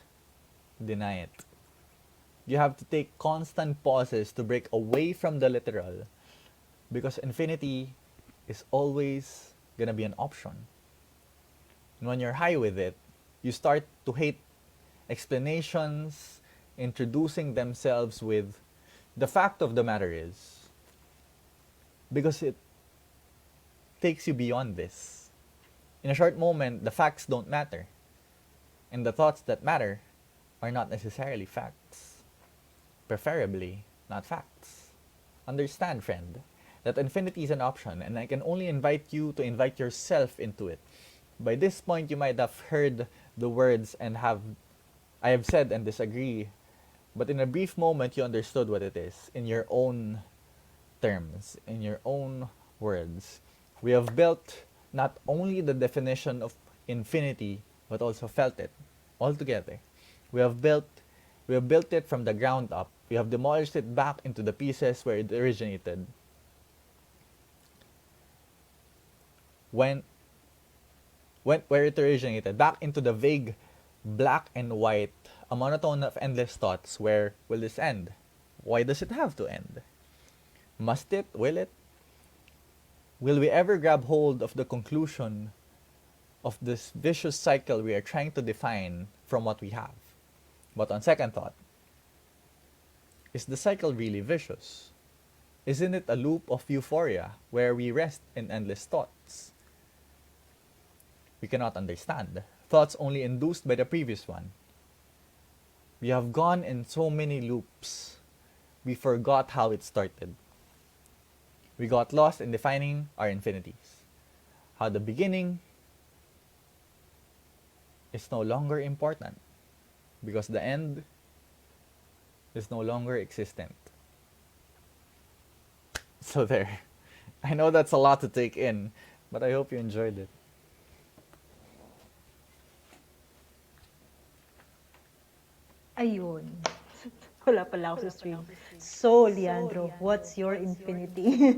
deny it. You have to take constant pauses to break away from the literal, because infinity is always gonna be an option. And when you're high with it, you start to hate explanations introducing themselves with the fact of the matter is, because it takes you beyond this. In a short moment, the facts don't matter, and the thoughts that matter are not necessarily facts. Preferably, not facts. Understand, friend, that infinity is an option, and I can only invite you to invite yourself into it. By this point, you might have heard the words I have said and disagree, but in a brief moment, you understood what it is in your own terms, in your own words. We have built not only the definition of infinity, but also felt it all together. We have built it from the ground up. We have demolished it back into the pieces where it originated. Where it originated, back into the vague black and white, a monotone of endless thoughts. Where will this end? Why does it have to end? Must it? Will it? Will we ever grab hold of the conclusion of this vicious cycle we are trying to define from what we have? But on second thought, is the cycle really vicious? Isn't it a loop of euphoria where we rest in endless thoughts? We cannot understand. Thoughts only induced by the previous one. We have gone in so many loops, we forgot how it started. We got lost in defining our infinities. How the beginning is no longer important, because the end is no longer existent. So there. I know that's a lot to take in, but I hope you enjoyed it. Ayun. Wala pala ako sa stream. So, Leandro, what's your infinity?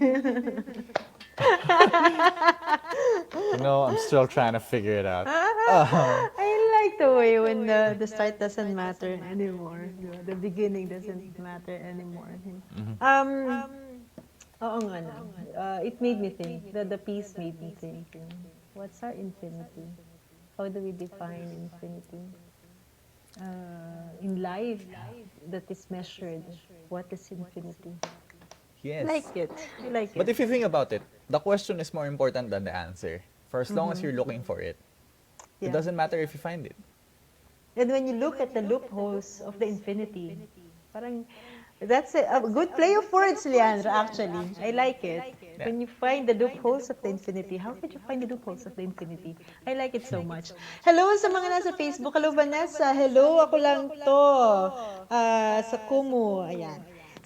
I'm still trying to figure it out. I like like the way when the start doesn't matter anymore. The beginning doesn't matter anymore. Um, oo nga no. It made me think. The piece made me think. What's our infinity? How do we define infinity? In life that is measured, what is infinity? Yes. I like it. I like But it. if you think about it, the question is more important than the answer. For as long as you're looking for it, it Yeah. doesn't matter if you find it. And when you look at the loopholes of the infinity, parang that's a good play of words, Leandro, actually. I like it. Yeah. When you find the loopholes of the infinity, how could you find the loopholes of the infinity? I like it so much. Hello sa mga nasa Facebook. Hello, Vanessa. Hello, ako lang to. Sa Kumu. Ayan.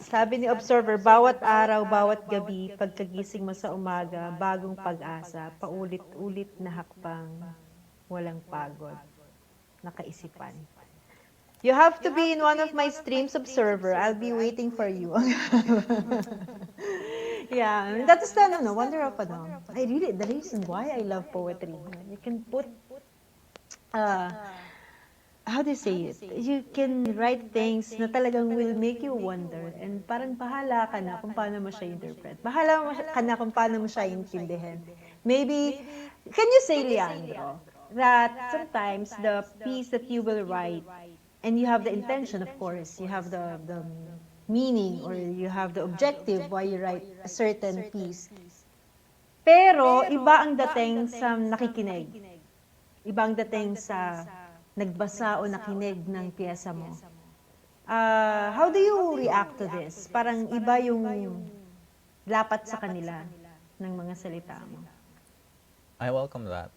Sabi ni Observer, bawat araw, bawat gabi, pagkagising mo sa umaga, bagong pag-asa, paulit-ulit na hakbang, walang pagod, nakaisipan. You have to be in one of my streams, Observer. I'll be waiting for you. Yeah, and that is the wonder of the reason why I love poetry. You can put, how do you say it? You can write things na talagang will make you wonder, and parang bahala ka na kung paano mo siya interpret. Bahala ka na kung paano mo siya intindihin. Maybe, can you say, Leandro, that sometimes the piece that you will write, and you have the intention, of course, you have the meaning, or you have the objective why you write a certain piece. Pero, iba ang dating sa nakikinig. Iba ang dating sa nagbasa o nakinig ng piyesa mo. How do you react to this? Parang iba yung lapat sa kanila ng mga salita mo. I welcome that.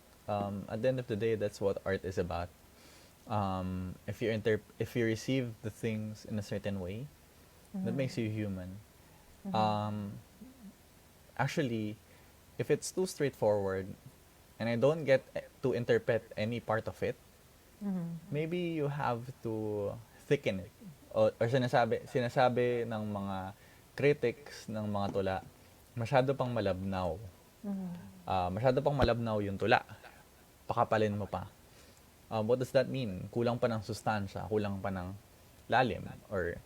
At the end of the day, that's what art is about. If you receive the things in a certain way, that makes you human. Actually, if it's too straightforward, and I don't get to interpret any part of it, maybe you have to thicken it. Or sinasabi ng mga critics ng mga tula, masyado pang malabnaw. Masyado pang malabnaw yung tula. Pakapalin mo pa. What does that mean? Kulang pa ng sustansya, kulang pa ng lalim, or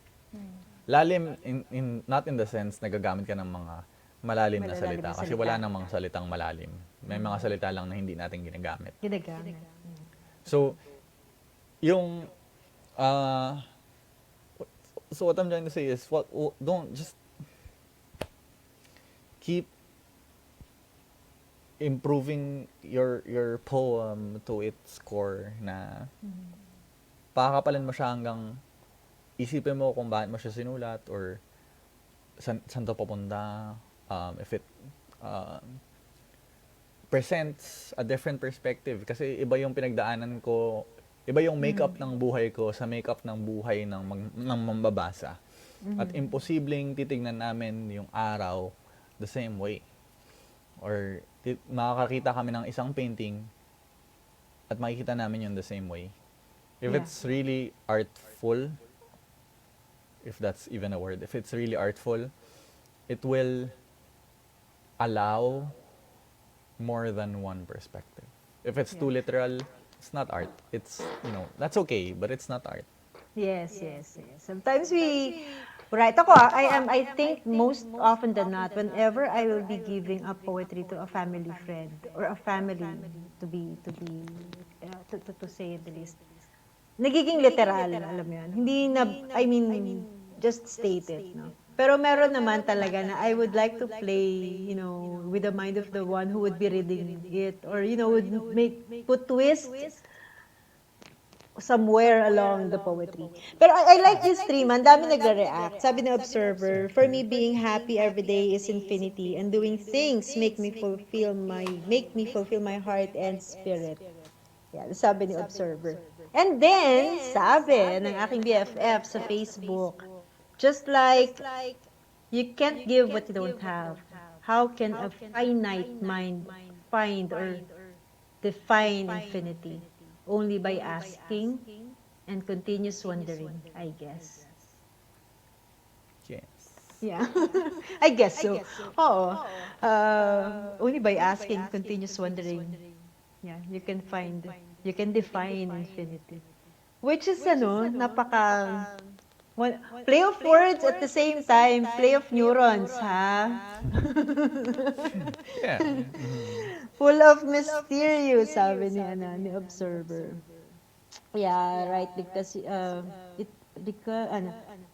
lalim in not in the sense nagagamit ka ng mga malalim na salita, kasi wala nang mga salitang malalim. May mga salita lang na hindi natin ginagamit. So yung so what I'm trying to say is don't just keep improving your poem to its core, na pakakapalan mo siya hanggang isipin mo kung bakit mo siya sinulat, or saan to papunta, if it presents a different perspective. Kasi iba yung pinagdaanan ko, iba yung makeup ng buhay ko sa makeup ng buhay ng mambabasa. At imposibleng titignan namin yung araw the same way. Or makakakita kami ng isang painting at makikita namin yun the same way. If it's really artful, if that's even a word, if it's really artful, it will allow more than one perspective. If it's too literal, it's not art. It's, that's okay, but it's not art. Yes. Sometimes I think most often than not, whenever I will be giving a poetry to a family friend, or a family to say the least, nagiging literal, alam mo yun. Hindi just state it, no? Pero meron naman talaga na I would like to play, with the mind of the one who would be reading it, or, would put twists somewhere along the poetry. Pero I like this stream. Ang dami nagre-react. Sabi ng Observer, for me, being happy every day is infinity, and doing things make me fulfill my heart and spirit. Yan, sabi ni Observer. And then, sabi ng aking BFF sa Facebook, just like you can't give what you don't have, how can a finite mind find or define infinity? Only by asking and continuous wondering, I guess. Yes. Yeah. I guess so. Oo. Only by asking, continuous wondering, you can find You can define infinity. Which is napaka one, play of words at the same time, play of neurons, ha? Yeah. Mhm. Full of mysterious, sabi ni Observer. Yeah, right, because it because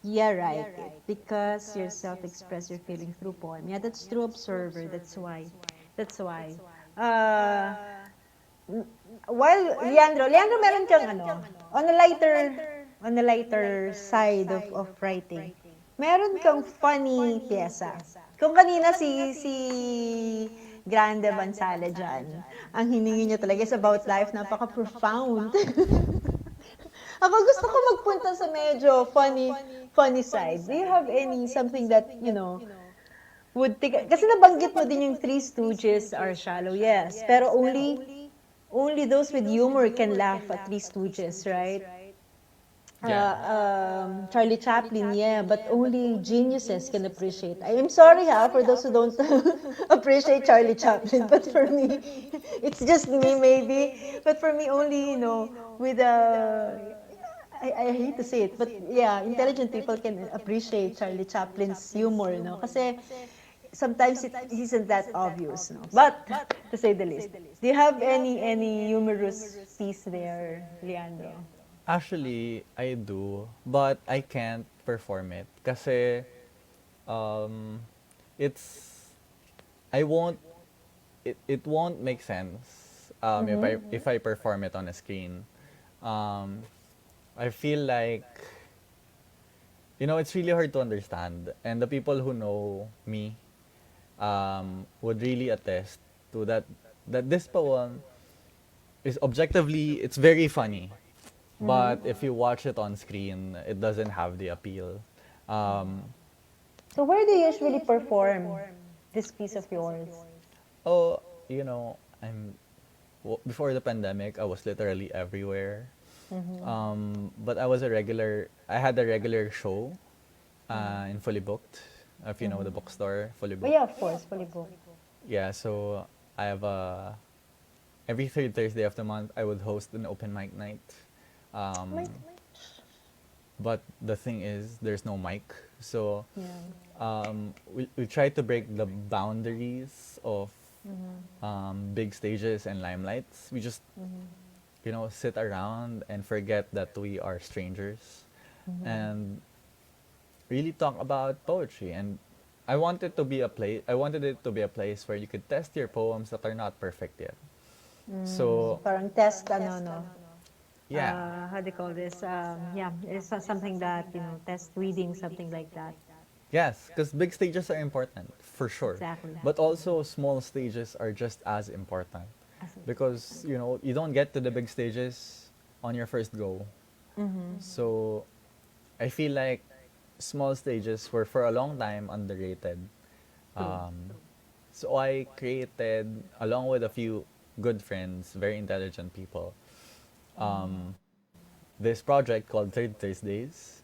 yeah, right. Because you self-express your feeling through poem. Yeah, that's true, Observer. That's why. That's why. Uh, m- while Leandro, meron kang on a lighter side of writing. Meron kang funny pyesa. Kung kanina si Grande Bansala dyan, ang hiningi niya talaga is about life, napaka-profound. Ako gusto ko magpunta sa medyo funny side. Do you have any something that, would take, kasi nabanggit mo din yung Three Stooges are shallow, yes. Pero only those with humor can laugh at Three Stooges, right? Yeah. Charlie Chaplin, yeah, but only geniuses can appreciate. I am sorry for those who don't appreciate Charlie Chaplin, but for me, it's just me maybe. But for me, only with I hate to say it, but yeah, intelligent people can appreciate Charlie Chaplin's humor, kasi sometimes it isn't that obvious, no? But to say the least, do you have any humorous piece there, Leandro? Actually, I do, but I can't perform it kasi um it's I won't it won't make sense if I perform it on a screen. Um I feel like it's really hard to understand, and the people who know me would really attest to that this poem is objectively it's very funny, but if you watch it on screen, it doesn't have the appeal. Um, So where do you usually perform this piece of yours? oh, before the pandemic, I was literally everywhere. But I had a regular show in Fully Booked, if you know the bookstore, Fully Oh Booked. yeah, of course, fully booked. Yeah, so I have every third Thursday of the month, I would host an open mic night. Um, Might, but the thing is, there's no mic. So yeah. we try to break the boundaries of big stages and limelights. We just, sit around and forget that we are strangers and really talk about poetry. And I wanted it to be a place where you could test your poems that are not perfect yet. So, Parang test, yeah. how do you call this? Yeah, it's something that, test reading, something like that. Yes, because big stages are important, for sure. Exactly. But also, small stages are just as important. Because, you don't get to the big stages on your first go. So, I feel like small stages were for a long time underrated. Um, so, I created, along with a few good friends, very intelligent people, um, this project called Third Thursdays.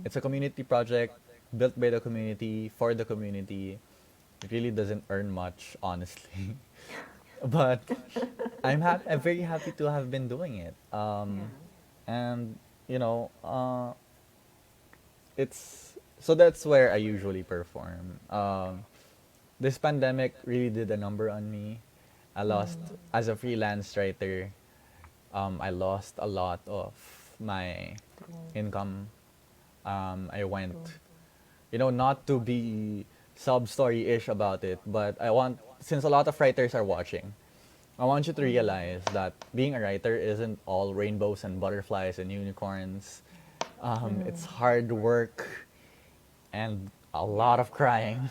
It's a community project built by the community for the community. It really doesn't earn much, honestly, but I'm very happy to have been doing it. And you know, it's so that's where I usually perform. This pandemic really did a number on me. I lost as a freelance writer. I lost a lot of my income. I went, not to be sub story ish about it, but since a lot of writers are watching, I want you to realize that being a writer isn't all rainbows and butterflies and unicorns. It's hard work and a lot of crying.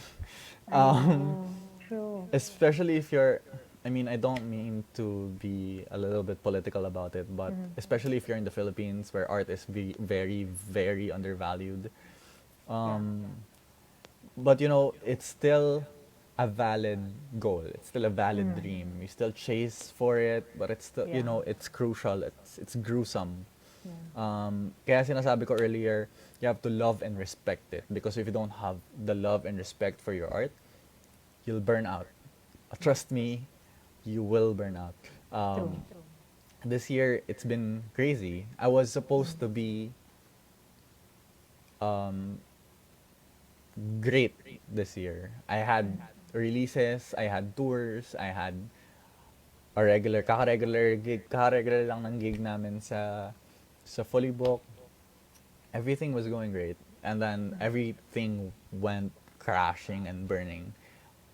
Um, True. especially if you're, I mean, I don't mean to be a little bit political about it, but especially if you're in the Philippines where art is very, very undervalued. Um, but it's still a valid goal. It's still a valid dream. You still chase for it, but it's still, it's crucial. It's gruesome. Kaya sinasabi ko earlier, you have to love and respect it, because if you don't have the love and respect for your art, you'll burn out. Trust me, you will burn out. True. this year it's been crazy. I was supposed to be um, great this year. I had releases, I had tours, I had a kaka-regular lang ng gig namin sa fully booked. Everything was going great. And then everything went crashing and burning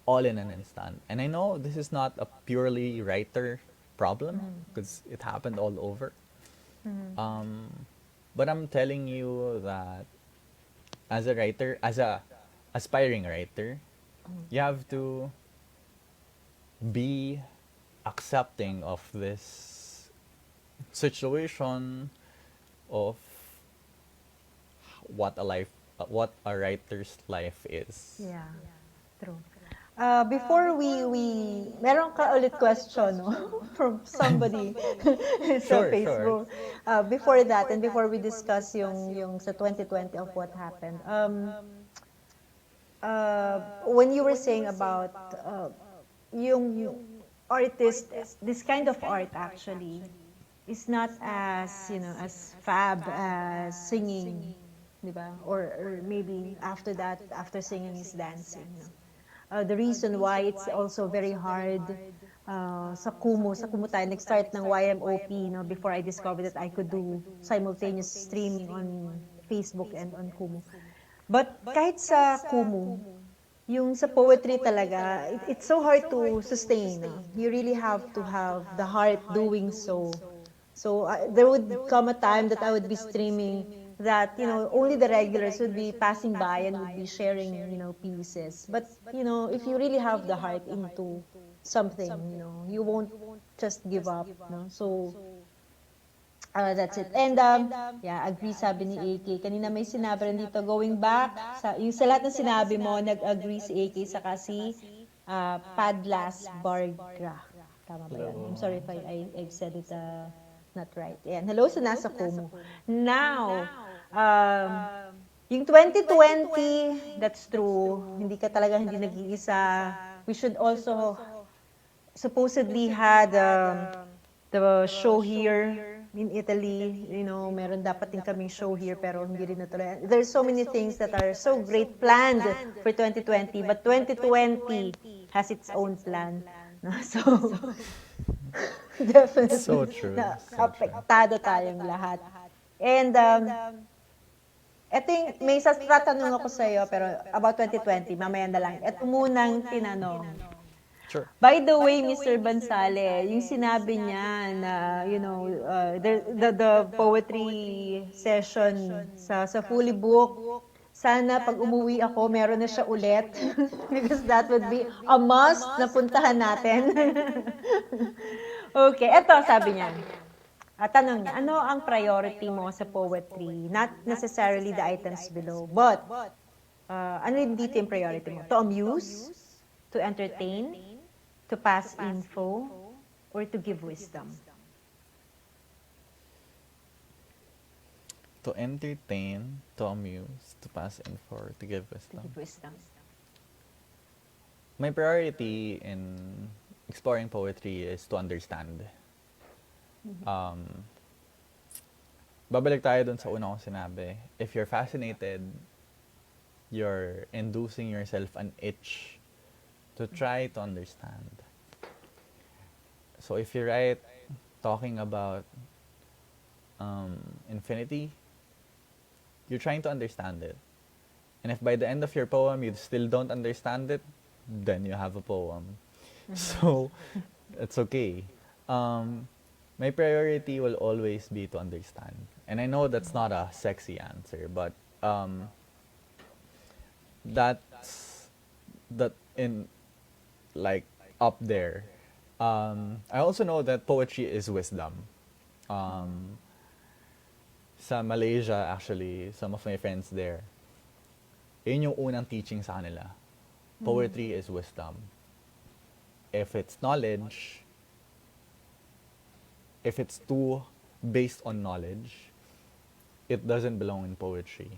all in an instant. And I know this is not a purely writer problem because it happened all over. Um, but I'm telling you that as a writer, as a aspiring writer, you have to be accepting of this situation of what a writer's life is. Yeah, true. Before meron ka ulit question, no? From somebody sa Sure, sure. Facebook. Before that, and before we discuss yung sa 2020 of what happened, when you were saying about yung artist, this kind of art actually is not as, as fab as singing, di ba? Or maybe after that, after singing is dancing. No? The reason why it's also very hard sa Kumu tayo, nag-start ng YMOP, no, before I discovered that I could do simultaneous streaming on Facebook and on Kumu. But kahit sa Kumu, yung sa poetry talaga, it's so hard to sustain. No? You really have to have the heart doing so. So there would come a time that I would be streaming that, only the regulars would be passing by and would be sharing, pieces. But, if you really have the heart into something, you won't just give up, no? So, that's it. And, yeah, agree sabi ni AK. Kanina may sinabi rin dito, going back, sa lahat ng sinabi mo, nag-agree si AK saka si Padlas Bargra. Tama ba yun? I'm sorry if I've said it not right. Ayan. Hello sa nasa Kumu. Now, yung 2020, that's true. Hindi nag-iisa. We should also supposedly had the show here in Italy. Meron dapat din kaming show here pero hindi rin natuloy. There's so many things that are so great planned for 2020, but 2020 has its own plan. No? So, definitely. So true. Apektado tayong lahat. And, eto may tatanong ako sa iyo, pero about 2020, mamaya na lang. Ito munang tinanong. Sure. By the way, Mr. Bansale, yung sinabi niya na, the poetry session sa fully book, sana pag umuwi ako, meron na siya ulit. Because that would be a must na puntahan natin. Okay, eto sabi niya. Tanong niya, ano ang priority mo sa poetry? Not necessarily the items below, but ano yung dito yung priority mo? To amuse? To entertain? To pass info? Or to give wisdom? To entertain, to amuse, to pass info, or to give To wisdom. give wisdom. My priority in exploring poetry is to understand. Babalik tayo dun sa una kong sinabi. If you're fascinated, you're inducing yourself an itch to try to understand. So if you write talking about infinity, you're trying to understand it. And if by the end of your poem you still don't understand it, then you have a poem. So, it's okay. My priority will always be to understand. And I know that's not a sexy answer, but that's that in like up there. I also know that poetry is wisdom. Sa Malaysia, actually, some of my friends there, yun yung unang teaching sa kanila. Poetry is wisdom. If it's knowledge, if it's too based on knowledge, it doesn't belong in poetry.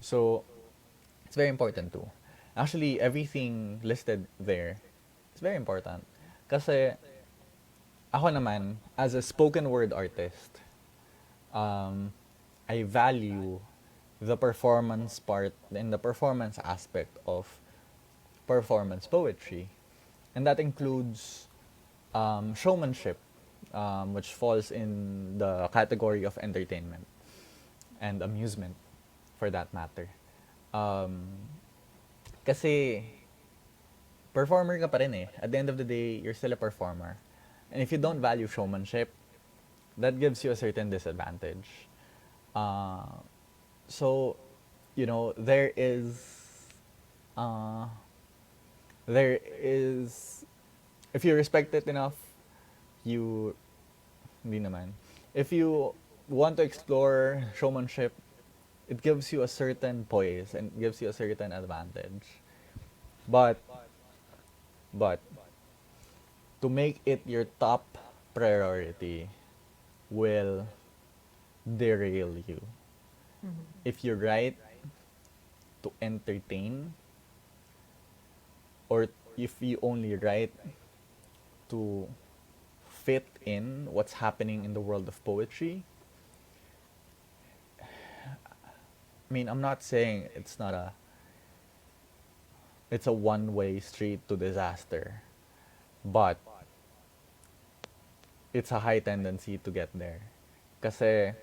So, it's very important too. Actually, everything listed there is very important. Kasi, ako naman, as a spoken word artist, I value the performance part and the performance aspect of performance poetry. And that includes showmanship, which falls in the category of entertainment and amusement, for that matter. Kasi, performer ka pa rin eh. At the end of the day, you're still a performer. And if you don't value showmanship, that gives you a certain disadvantage. So, uh, there is, if you respect it enough, hindi naman. If you want to explore showmanship, it gives you a certain poise and gives you a certain advantage. But, to make it your top priority will derail you. If you write to entertain, or if you only write to fit in what's happening in the world of poetry, I mean, I'm not saying it's a one-way street to disaster, but it's a high tendency to get there. Kasi,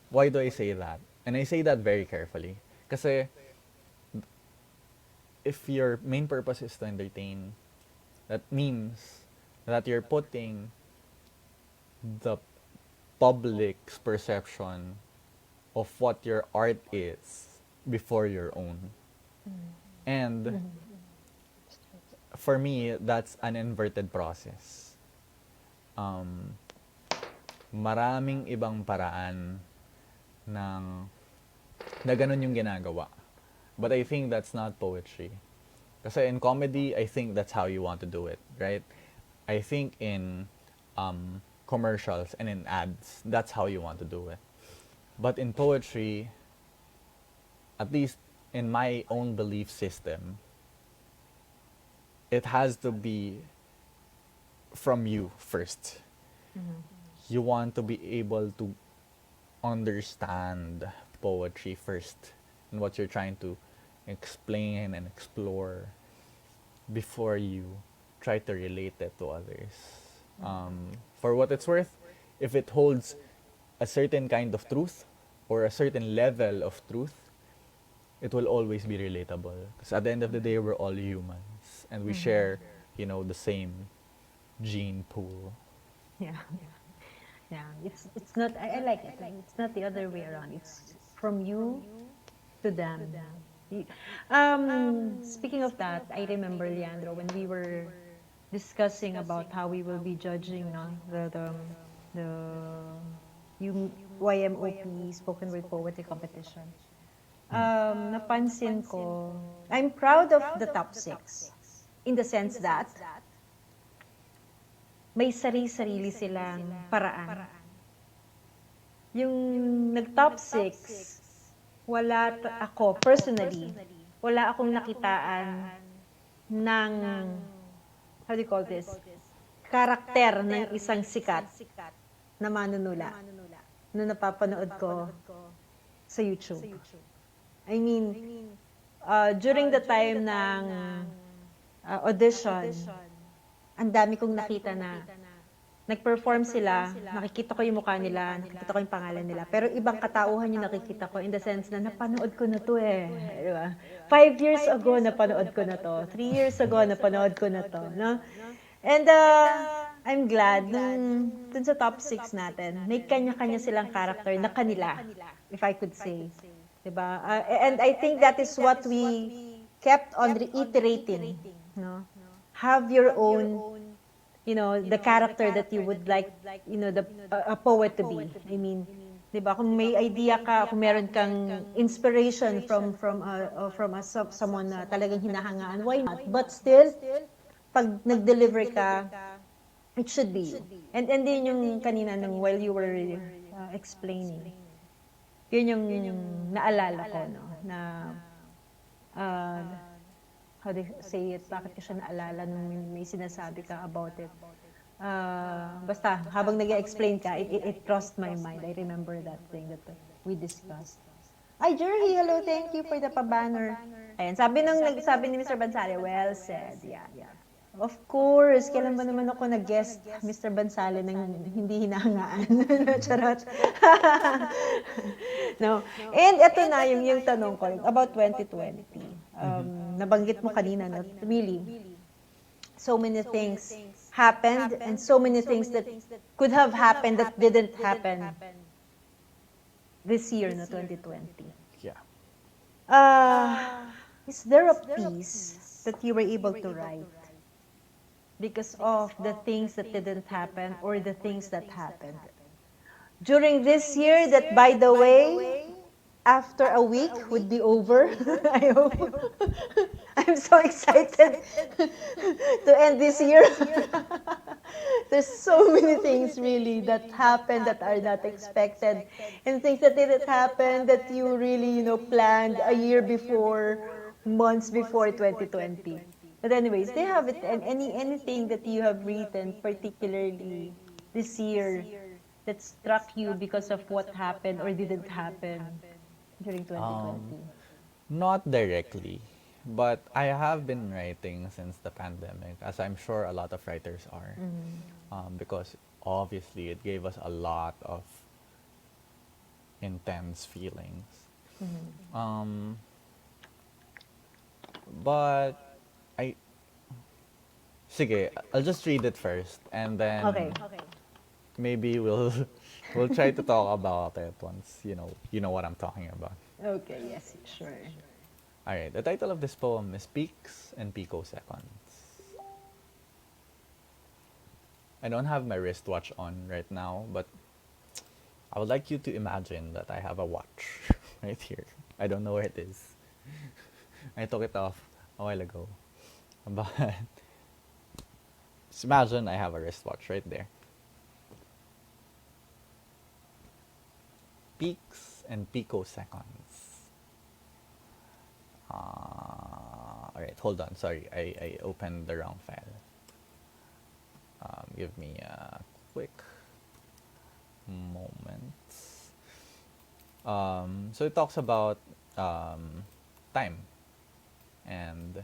why do I say that? And I say that very carefully. Kasi, if your main purpose is to entertain, that means that you're putting the public's perception of what your art is before your own. And for me, that's an inverted process. Maraming ibang paraan na ganun yung ginagawa. But I think that's not poetry. Kasi in comedy, I think that's how you want to do it, right? I think in commercials and in ads, that's how you want to do it. But in poetry, at least in my own belief system, it has to be from you first. You want to be able to understand poetry first and what you're trying to explain and explore before you try to relate it to others. For what it's worth, if it holds a certain kind of truth or a certain level of truth, it will always be relatable. Because at the end of the day, we're all humans and we share, the same gene pool. Yeah. Yeah. It's not, I like it. It's not the other way around. It's from you to them. Speaking of that, I remember, Leandro, when we were discussing about how we will be judging the YMOP spoken word poetry competition. Napansin ko, I'm proud of the top 6 in the sense that may sarili-sarili silang paraan. Yung nag-top 6, ako, personally, wala akong nakitaan ng, how do you call this, karakter ng isang sikat na manunula na napapanood ko sa YouTube. I mean, during the time ng audition, ang dami kong nakita na nag-perform sila, nakikita ko yung mukha nila, nakikita ko yung pangalan nila. Pero ibang katauhan yung nakikita ko in the sense na napanood ko na to eh. Di ba? 5 years ago, napanood ko na to. 3 years ago, napanood ko na to. No? And I'm glad dun sa top 6 natin, may kanya-kanya silang character na kanila, if I could say. Diba? And I think that is what we kept on reiterating. No? Have your own, the character that you would like, a poet to be. I mean, diba? Kung may idea ka, kung meron kang inspiration from someone na talagang hinahangaan, why not? But still, pag nag-deliver ka, it should be you. And din yung kanina while you were explaining, yun yung naalala ko, no? Na, how do you say it? Bakit ko siya naalala nung may sinasabi ka about it? Basta, habang nag-explain ka, it crossed my mind. I remember that thing that we discussed. Ay, Jerry, hello, thank you for the pa-banner. Ayan, sabi ni Mr. Bansale, well said. Yeah, yeah. Of course, kailan ba naman ako nag-guest, Mr. Bansale, nang hindi hinahangaan? Charot. No. And ito na yung tanong ko about 2020. Nabanggit mo kanina, no? Really, so many things happened and so many things that could have happened that didn't happen this year, no, 2020. Yeah. Is there a piece that you were able to write because of the things that didn't happen or the things that happened during this year that, by the way, after a week would be over? I hope. I'm so excited to end this year. There's so many things really that happen that are not expected, and things that didn't happen that you really, planned a year before, months before 2020. But anyways, do you have it and anything that you have written particularly this year that struck you because of what happened or didn't happen during 2020? Not directly, but I have been writing since the pandemic, as I'm sure a lot of writers are, because obviously it gave us a lot of intense feelings. But sige, I'll just read it first, and then Okay. maybe we'll try to talk about it once you know what I'm talking about. Okay, yes, sure. All right, the title of this poem is Peaks and Picoseconds. I don't have my wristwatch on right now, but I would like you to imagine that I have a watch right here. I don't know where it is. I took it off a while ago. But just imagine I have a wristwatch right there. Peaks and picoseconds. Alright, hold on. Sorry, I opened the wrong file. Give me a quick moment. So it talks about time. And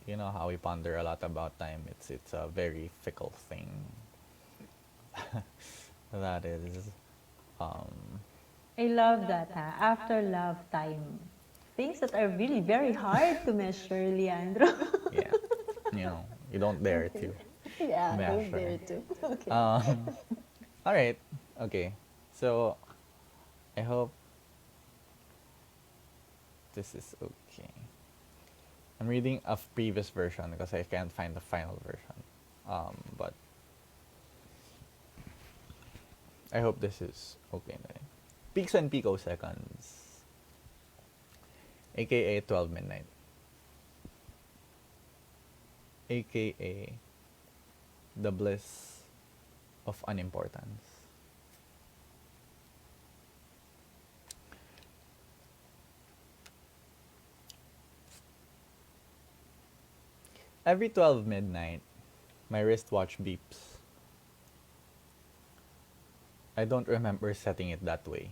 you know how we ponder a lot about time. It's a very fickle thing. That is I love that, ha? After love time. Things that are really very hard to measure, Leandro. yeah. You don't dare to. Yeah, don't Measure. dare to. Okay. All right. Okay. So I hope this is okay. I'm reading a previous version because I can't find the final version. But I hope this is okay. Peaks and picoseconds, aka 12 midnight, aka the bliss of unimportance. Every 12 midnight, my wristwatch beeps. I don't remember setting it that way,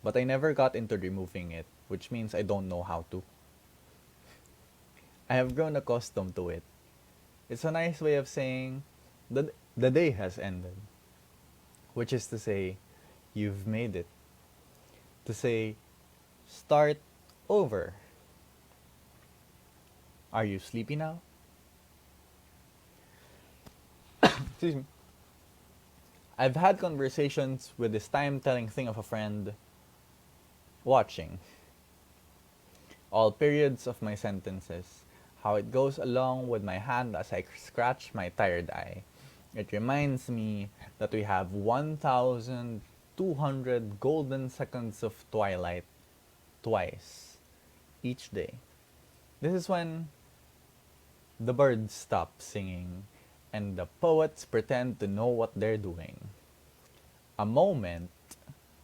but I never got into removing it, which means I don't know how to. I have grown accustomed to it. It's a nice way of saying the day has ended, which is to say, you've made it. To say, start over. Are you sleepy now? Excuse me. I've had conversations with this time-telling thing of a friend watching all periods of my sentences, how it goes along with my hand as I scratch my tired eye. It reminds me that we have 1,200 golden seconds of twilight twice each day. This is when the birds stop singing and the poets pretend to know what they're doing. A moment,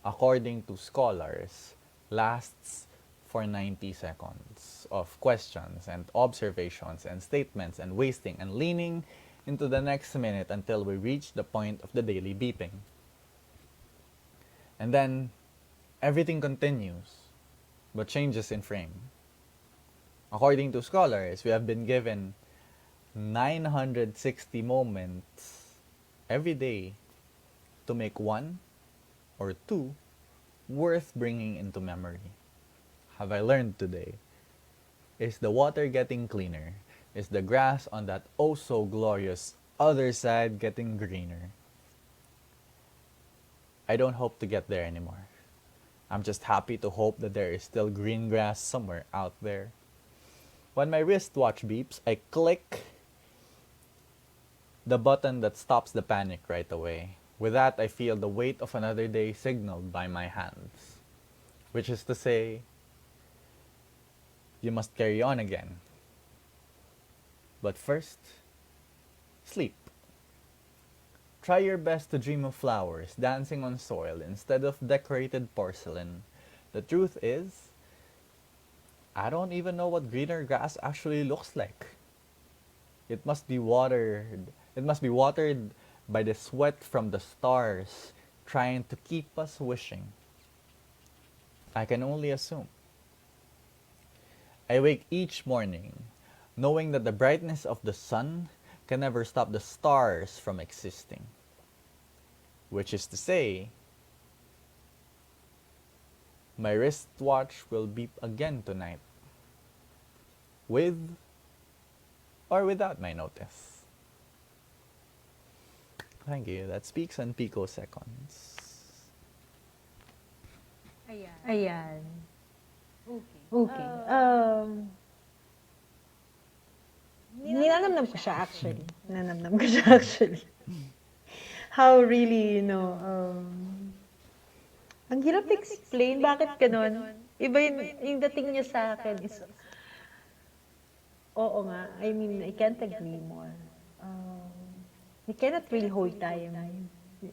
according to scholars, lasts for 90 seconds of questions and observations and statements and wasting and leaning into the next minute until we reach the point of the daily beeping. And then everything continues, but changes in frame. According to scholars, we have been given 960 moments every day to make one or two worth bringing into memory. Have I learned today? Is the water getting cleaner? Is the grass on that oh so glorious other side getting greener? I don't hope to get there anymore. I'm just happy to hope that there is still green grass somewhere out there. When my wristwatch beeps, I click the button that stops the panic right away. With that, I feel the weight of another day signaled by my hands. Which is to say, you must carry on again. But first, sleep. Try your best to dream of flowers dancing on soil instead of decorated porcelain. The truth is, I don't even know what greener grass actually looks like. It must be watered. It must be watered by the sweat from the stars trying to keep us wishing. I can only assume. I wake each morning knowing that the brightness of the sun can never stop the stars from existing. Which is to say, my wristwatch will beep again tonight. With or without my notice. Thank you. That speaks in picoseconds. Ayan. Okay. Ninanamnam ko siya actually. Ninanamnam ko siya actually. How really, ang hirap explain bakit ganon. Iba yung dating niya sa akin is, oo nga, I mean, I can't agree more. You cannot really hold time.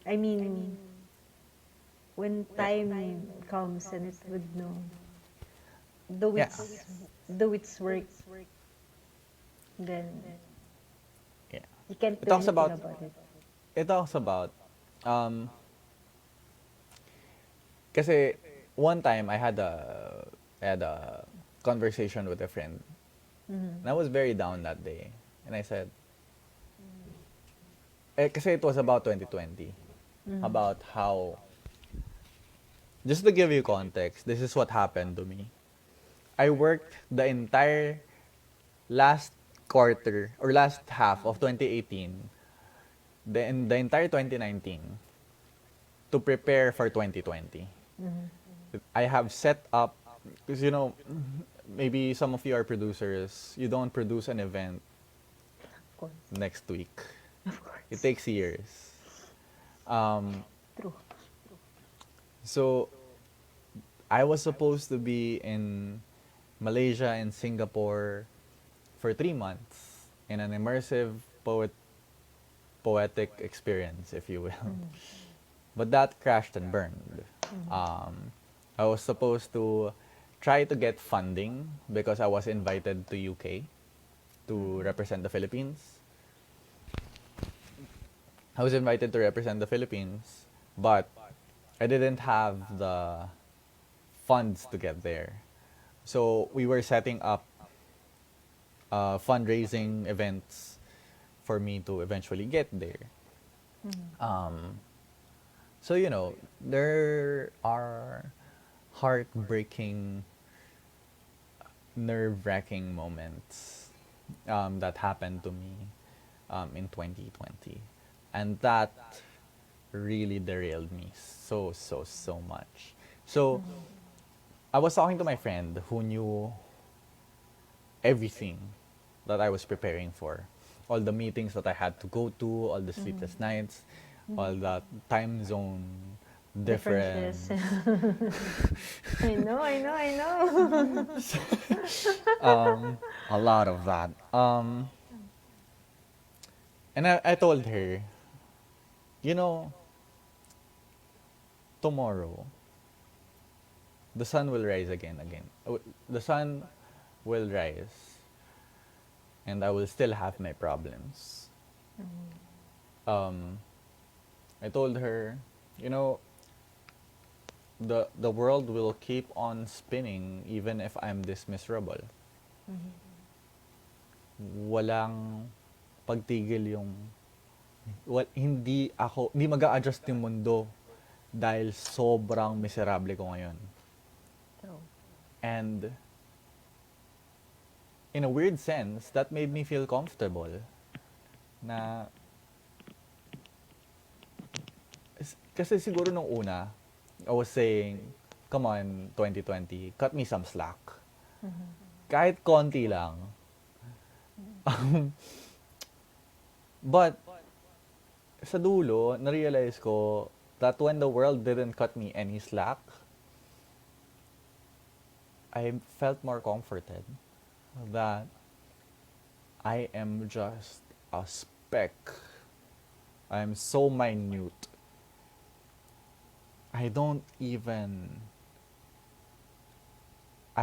I mean, when time comes and it would know, though it's work, then Yeah. you can't It do talks anything about it. it talks about kasi one time I had a conversation with a friend. And I was very down that day. And I said, kasi it was about 2020. About how, just to give you context, this is what happened to me. I worked the entire last quarter or last half of 2018, the entire 2019, to prepare for 2020. I have set up, because maybe some of you are producers, you don't produce an event Of course. next week. Of course. It takes years. True. So, I was supposed to be in Malaysia and Singapore for 3 months in an immersive poetic experience, if you will. But that crashed and burned. I was supposed to try to get funding because I was invited to UK to represent the Philippines. I was invited to represent the Philippines, but I didn't have the funds to get there. So we were setting up fundraising events for me to eventually get there. So, there are heartbreaking, nerve-wracking moments that happened to me in 2020. And that really derailed me so much. So, I was talking to my friend who knew everything that I was preparing for. All the meetings that I had to go to, all the sleepless nights, all the time zone difference. I know. A lot of that. And I told her, tomorrow, the sun will rise again. The sun will rise, and I will still have my problems. Um, I told her, you know, the world will keep on spinning even if I'm this miserable. Walang pagtigil yung hindi mag-a-adjust yung mundo dahil sobrang miserable ko ngayon. True. And in a weird sense, that made me feel comfortable na kasi siguro nung una, I was saying, come on, 2020, cut me some slack. Kahit konti lang. But, sa dulo, na-realize ko that when the world didn't cut me any slack, I felt more comforted that I am just a speck. I'm so minute. I'm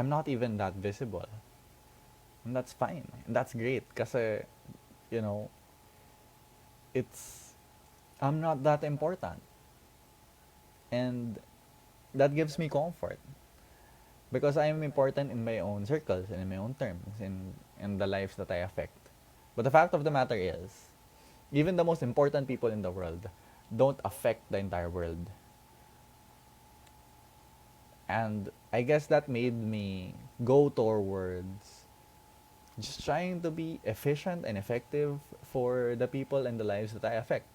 not even that visible. And that's fine. And that's great. Kasi, you know, I'm not that important. And that gives me comfort. Because I am important in my own circles and in my own terms, in the lives that I affect. But the fact of the matter is, even the most important people in the world don't affect the entire world. And I guess that made me go towards just trying to be efficient and effective for the people and the lives that I affect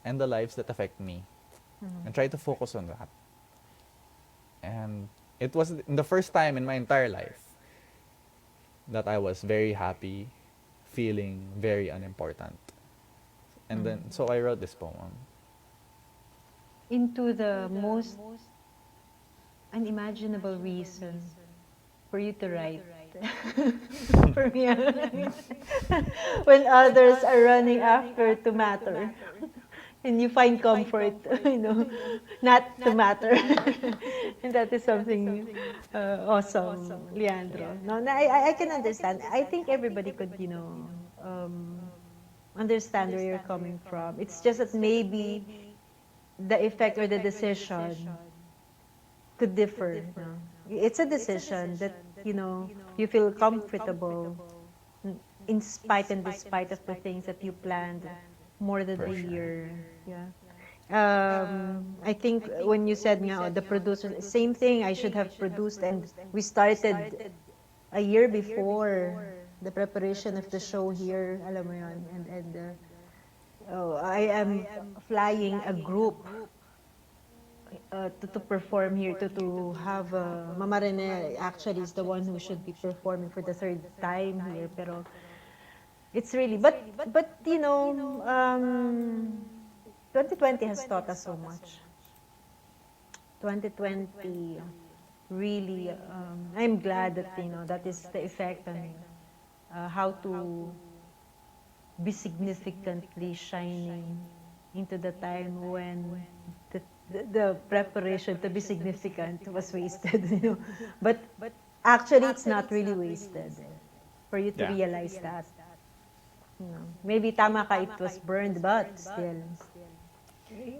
and the lives that affect me. And try to focus on that. And it was the first time in my entire life that I was very happy, feeling very unimportant. And then, so I wrote this poem. Into the most unimaginable reason for you to write. For me, when others are running after to matter. And you find comfort, not to matter. And that is something awesome, Leandro. No, I can understand. I think everybody could, understand where you're coming from. It's just that maybe the effect or the decision could differ. No? It's a decision that, you feel comfortable in spite and despite of the things that you planned more than For a sure. year. Yeah. I think when you said the producer, same thing, I should have produced, and we started a year before the preparation of the show here, alam mo yun, I am flying a group to perform here, to have Mama Rene actually is the one who should be performing for the third time here, pero it's really, but 2020 has taught us so much. 2020 really, I'm glad that, that is the effect on how to be significantly shining into the time when the preparation to be significant was wasted, But actually, it's not really wasted for you to Yeah. realize that. Maybe tama ka, it was burned, but still,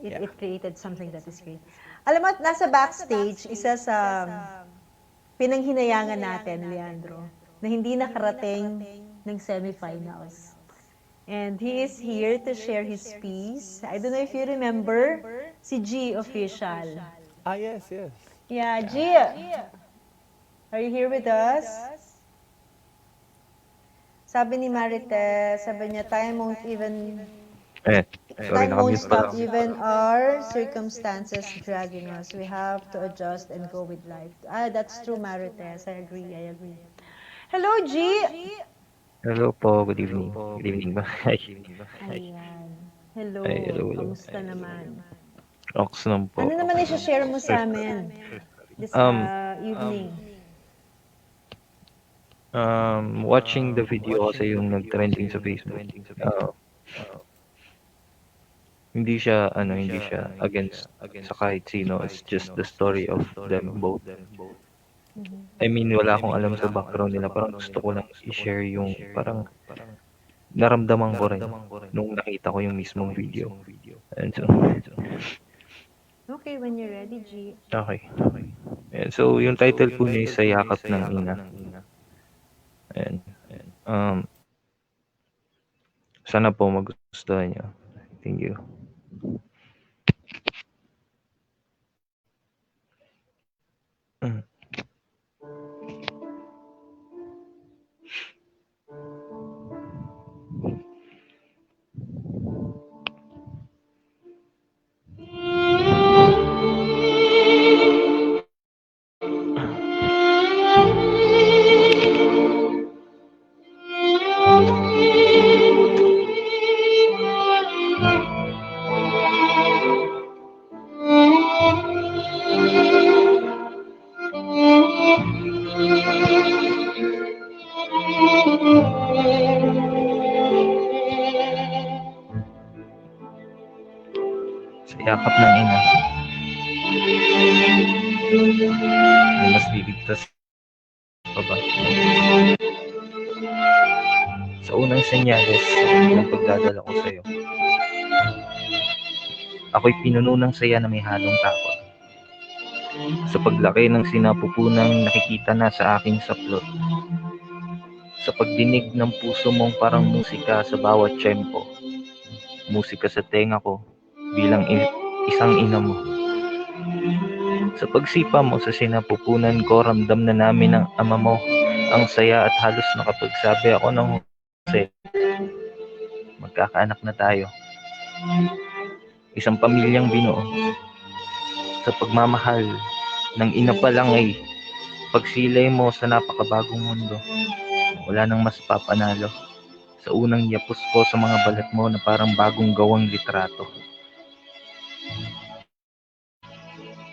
it created something that is great. Alam mo, nasa backstage, isa sa pinanghinayangan natin, Leandro, na hindi nakarating ng semifinals. And he is here to share his piece. I don't know if you remember, si G Official. Yes. Yeah, G, are you here with us? Sabi ni Marites, sabi niya, time won't stop even our circumstances dragging us. We have to adjust and go with life. That's true, Marites. I agree. Hello, G! Hello po, good evening. Good evening ba? Ay, Ayan. Hello. hello. Kamusta naman? Ox naman po. Ano naman i-share mo sa amin this evening? Watching the video kasi yung nag-trending sa Facebook. Hindi siya against sa kahit sino. It's just the story of them both. I mean, wala akong alam sa background nila. Parang gusto ko lang i-share yung parang naramdaman ko rin nung nakita ko yung mismong video. And so, Okay, when you're ready, G. okay. And so, yung title po niya is Sa Yakap ng Ina. And, um, sana po magustuhan niyo. Thank you. Mm. Sa yakap ng ina, may mas liligtas pa ba? Sa unang senyales ng pagdadala ko sa'yo, ako'y pinuno ng saya na may halong takot. Sa paglaki ng sinapupunang nakikita na sa aking saplot, sa pagdinig ng puso mong parang musika sa bawat tiyempo, musika sa tenga ko bilang isang ina mo. Sa pagsipa mo sa sinapupunan ko, ramdam na namin ng ama mo ang saya at halos nakapagsabi ako ng Jose, magkakaanak na tayo. Isang pamilyang binuo. Sa pagmamahal ng ina pa lang ay pagsilay mo sa napakabagong mundo. Wala nang mas papanalo. Sa unang yapos ko sa mga balat mo na parang bagong gawang litrato.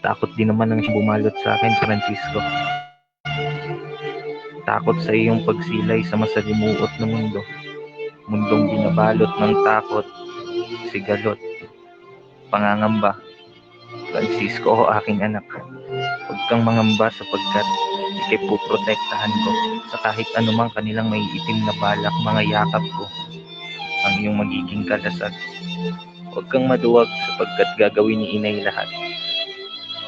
Takot din naman ang bumalot sa akin, Francisco. Takot sa iyong pagsilay sa masalimuot na mundo. Mundong binabalot ng takot, sigalot, pangangamba. Francisco, o aking anak, huwag kang mangamba sapagkat ikay puprotektahan ko sa kahit anumang kanilang may itim na balak, mga yakap ko ang iyong magiging kalasag. Huwag kang maduwag sapagkat gagawin ni inay lahat.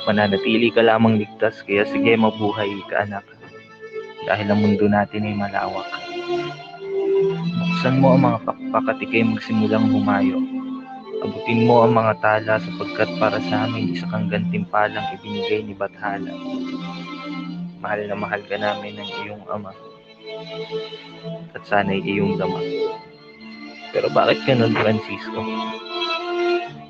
Mananatili ka lamang ligtas, kaya sige mabuhay ka anak, dahil ang mundo natin ay malawak. Buksan mo ang mga pakpak at ikay magsimulang humayo. Abutin mo ang mga tala sapagkat para sa amin isa kang gantimpalang ibinigay ni Bathala. Mahal na mahal ka namin ng iyong ama at sana'y iyong dama. Pero bakit ganun, Francisco?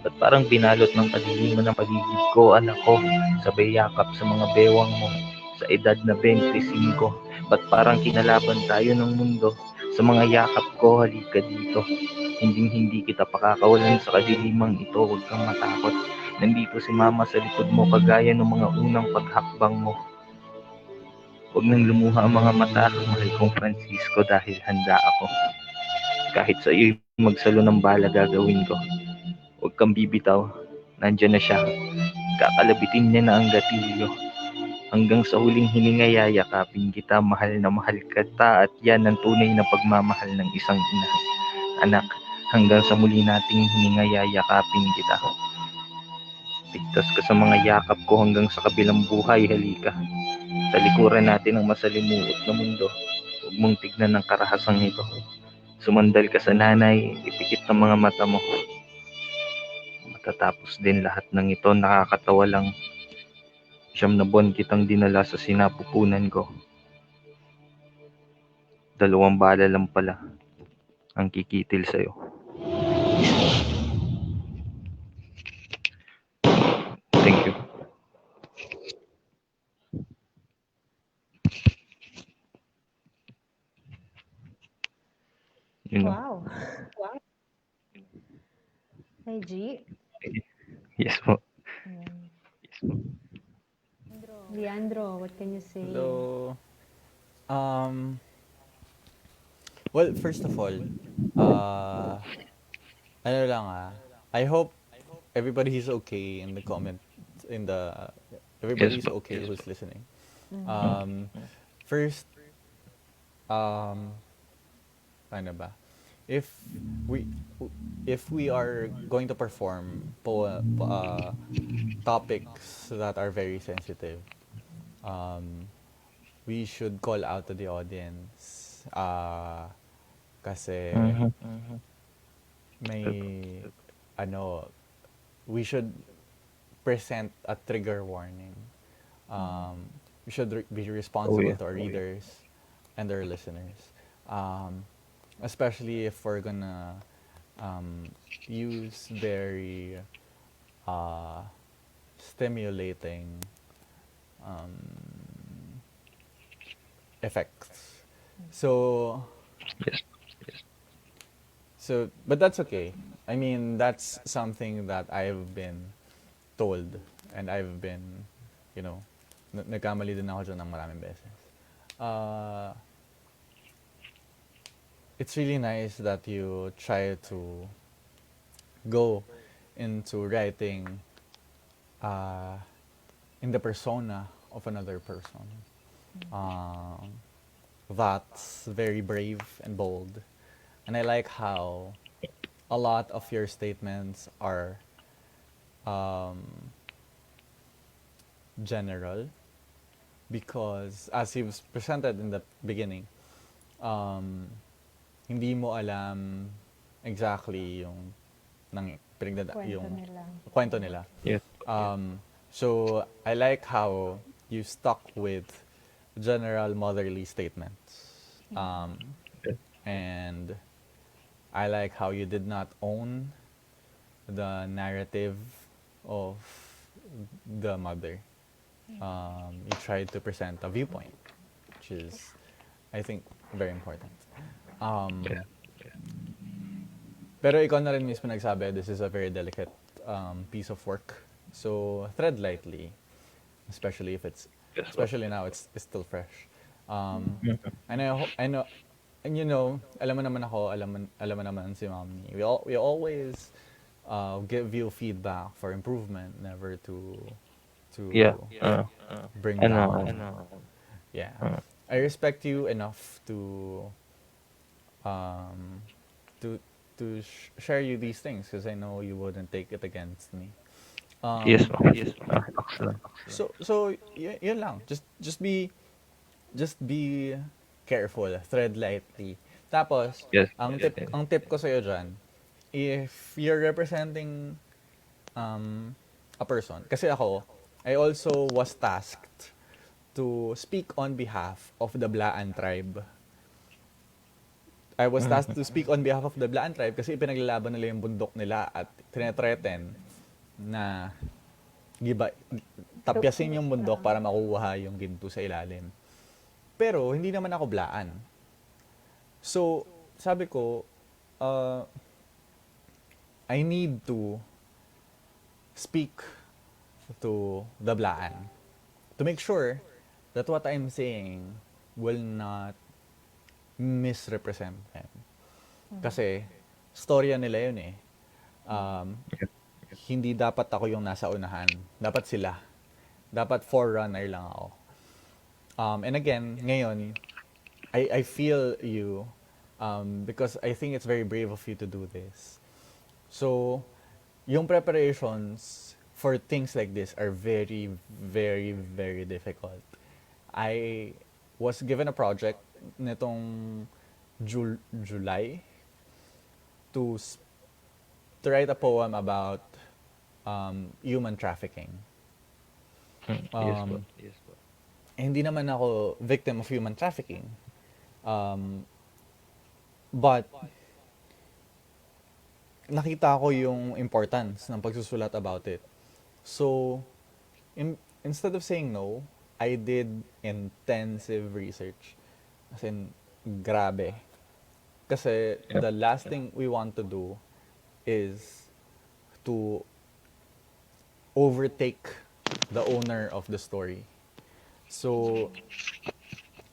Ba't parang binalot ng kadiliman ng paligid ko, anak ko, sabay yakap sa mga bewang mo sa edad na 25? Ba't parang kinalaban tayo ng mundo sa mga yakap ko, halika dito. Hindi kita pakakawalan sa kadilimang ito, huwag kang matakot. Nandito si mama sa likod mo kagaya ng mga unang paghakbang mo. Huwag nang lumuha ang mga mata, mahal kong Francisco, dahil handa ako. Kahit sa iyo'y magsalo ng bala gagawin ko. Huwag kang bibitaw, nandyan na siya. Kakalabitin niya na ang gatilyo. Hanggang sa huling hininga yayakapin kita, mahal na mahal kita, at yan ang tunay na pagmamahal ng isang ina. Anak, hanggang sa muli nating hininga yayakapin kita. Ligtas ka sa mga yakap ko hanggang sa kabilang buhay, halika. Talikuran natin ang masalimuot na mundo. Huwag mong tignan ng karahasang ito. Sumandal ka sa nanay, ipikit ng mga mata mo. Matatapos din lahat ng ito, nakakatawa lang. 9 na buwan kitang dinala sa sinapupunan ko. 2 bala lang pala ang kikitil sa'yo. Thank you. You know. Wow. Hey, G. Yes po. Leandro, what can you say? So, well, first of all, ano lang I hope everybody is okay in the comment, everybody's Yes po. okay Yes who's po. listening. Um, first, um, ano ba? If we if we are going to perform topics that are very sensitive, um, we should call out to the audience. Kasi may ano, we should present a trigger warning. Um, we should be Oh responsible yeah. to our readers and our listeners, um, especially if we're gonna use very uh, stimulating effects. So, Yes. Yes. but that's okay. I mean, that's something that I've been told and I've been, you know, nagkamali din ako dyan ng maraming beses. Uh, it's really nice that you try to go into writing uh, in the persona of another person. Um, that's very brave and bold. And I like how a lot of your statements are um, general because as you've presented in the beginning, um, hindi mo alam exactly yung Kwento yung nila. kwento nila. Yes. So I like how you stuck with general motherly statements. Yes. And I like how you did not own the narrative of the mother. You tried to present a viewpoint, which is, I think, very important. Yeah. Pero ikaw na rin mismo nagsabi, this is a very delicate piece of work. So, tread lightly, especially if it's, Yes. especially now, it's still fresh. And I know, and you know, alam mo naman ako, alam mo naman si Mommy. We always give you feedback for improvement, never to Yeah. bring I know. down. Yeah. I respect you enough um, to share you these things because I know you wouldn't take it against me. Yes, ma'am. Yes, ma'am. Excellent. So yun lang. Just be careful, tread lightly. Tapos, Yes. ang tip ko sa'yo dyan, if you're representing a person, kasi ako, I also was tasked to speak on behalf of the Blaan tribe. I was tasked to speak on behalf of the Blaan tribe kasi ipinaglalaban nila yung bundok nila at tinetreaten na giba, tapyasin yung bundok para makuha yung ginto sa ilalim. Pero, hindi naman ako Blaan. So, sabi ko, I need to speak to the Blaan to make sure that what I'm saying will not misrepresent them. Kasi, storya nila yun eh. Hindi dapat ako yung nasa unahan. Dapat sila. Dapat forerunner lang ako. And again, ngayon, I feel you because I think it's very brave of you to do this. So, yung preparations for things like this are very, very, very difficult. I was given a project nitong July to write a poem about human trafficking. Yes, po. Hindi naman ako victim of human trafficking. But nakita ko yung importance ng pagsusulat about it. So, instead of saying no, I did intensive research. As in, grabe. Kasi the last thing we want to do is to overtake the owner of the story. So,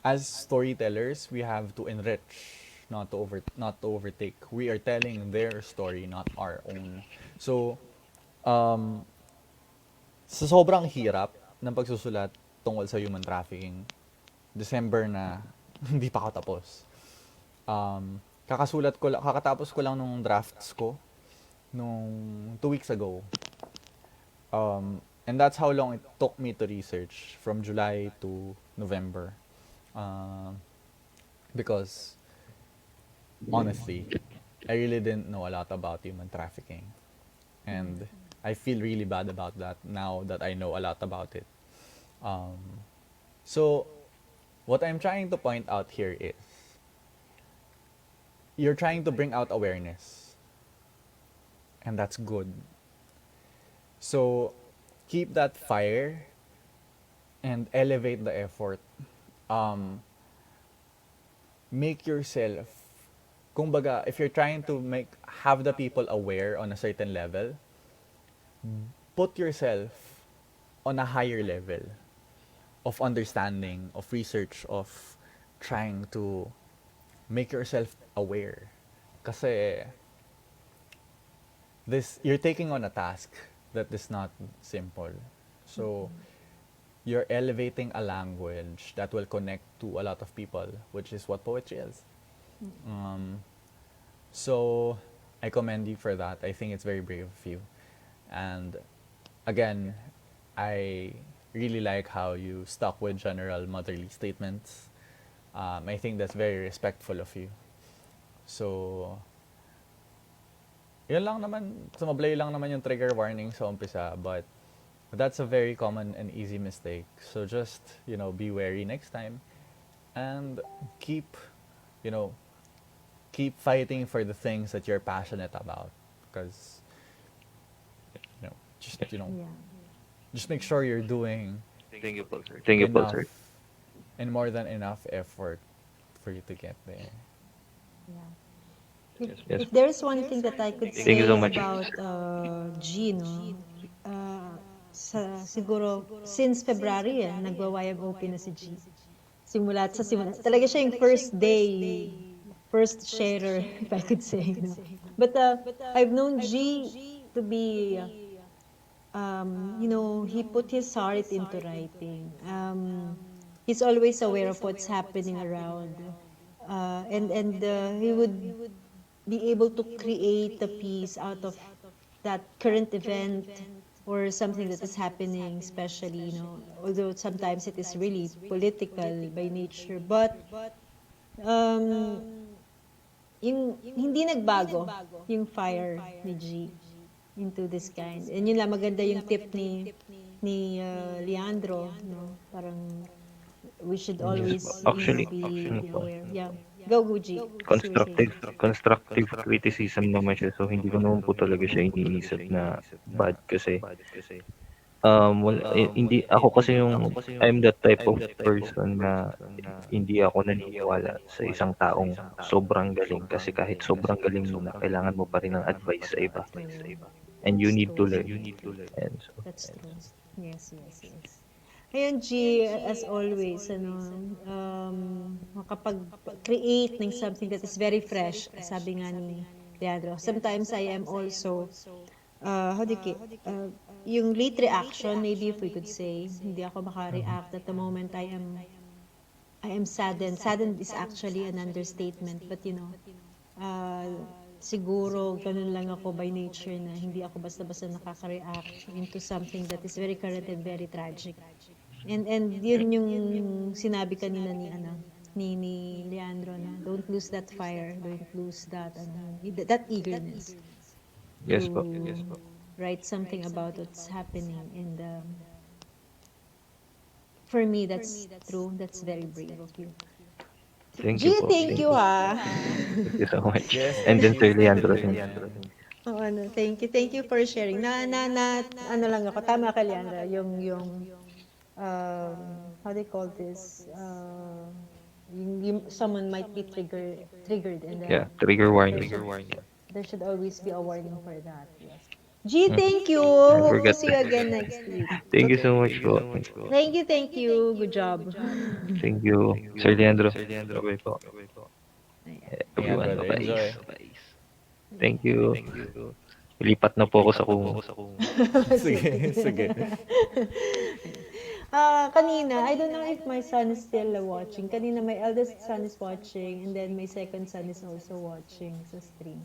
as storytellers, we have to enrich, not to overtake. We are telling their story, not our own. So, sa sobrang hirap ng pagsusulat, tungkol sa human trafficking. December na, hindi pa ako tapos. Kakatapos ko lang nung drafts ko nung 2 weeks ago. And that's how long it took me to research, from July to November. Because honestly, I really didn't know a lot about human trafficking. And I feel really bad about that now that I know a lot about it. So, what I'm trying to point out here is, you're trying to bring out awareness. And that's good. So, keep that fire and elevate the effort. Make yourself, kumbaga, if you're trying to have the people aware on a certain level, put yourself on a higher level of understanding, of research, of trying to make yourself aware. Kasi you're taking on a task that is not simple. So you're elevating a language that will connect to a lot of people, which is what poetry is. So I commend you for that. I think it's very brave of you. And again, I really like how you stuck with general motherly statements. I think that's very respectful of you. So, yun lang naman, sumablay lang naman yung trigger warning sa umpisa, but that's a very common and easy mistake. So just, be wary next time and keep fighting for the things that you're passionate about. Because, just make sure you're doing Thank you po, sir. Thank you po, enough sir. and more than enough effort for you to get there. Yes. If there's one thing that I could Thank say you so much. about G, siguro, since February, nagwa-YMOP na si G. Simula. Talaga siya yung first sharer, if I could say. But I've known G to be, he put his heart into writing. He's always aware of what's happening around. And he would be able to create a piece out of that current event or something that is happening, especially, although sometimes it is really political by nature. But yung hindi nagbago yung fire ni G into this kind. And yun lang, maganda yung tip ni Leandro, parang we should always Actually, be aware. Yeah. Go, G. Constructive criticism naman siya. So, hindi ko naman po talaga siya iniisip na bad kasi hindi ako kasi I'm that type of person na hindi ako naniniwala sa isang taong sobrang galing kasi kahit sobrang galing mo na kailangan mo pa rin ng advice sa iba. And you need to learn. And so, That's true. Yes. Ayun, G, as always, makapag-create ng something that is very fresh, sabi nga ni Leandro. Sometimes I am also, yung late reaction, maybe if we could say, hindi ako maka-react at the moment I am saddened. Saddened is actually an understatement, but siguro ganun lang ako by nature na hindi ako basta-basta nakaka-react into something that is very current and very tragic. And yun yung sinabi kanina ni Leandro na don't lose that fire, don't lose that eagerness. yes po. Write something about what's happening, and for me that's true. That's very brave of you. Thank G, you po. thank you Thank you so much. Yes, And then Sir Leandro. Oh, thank you for sharing. Ano lang ako, tama ka, Leandro, yung how do you call this? Someone might be triggered, and Yeah, trigger warning. there should always be a warning for that. Yes. G, thank you. Hope to see you again next week. Thank you so much po. Thank you. Good job. Thank you, Sir Leandro. Bye po. Everyone, Brother, enjoy. Thank you. Lipat na po ako sa kung. Sige. Kanina, I don't know if my son is still watching. Kanina, my eldest son is watching, and then my second son is also watching sa stream.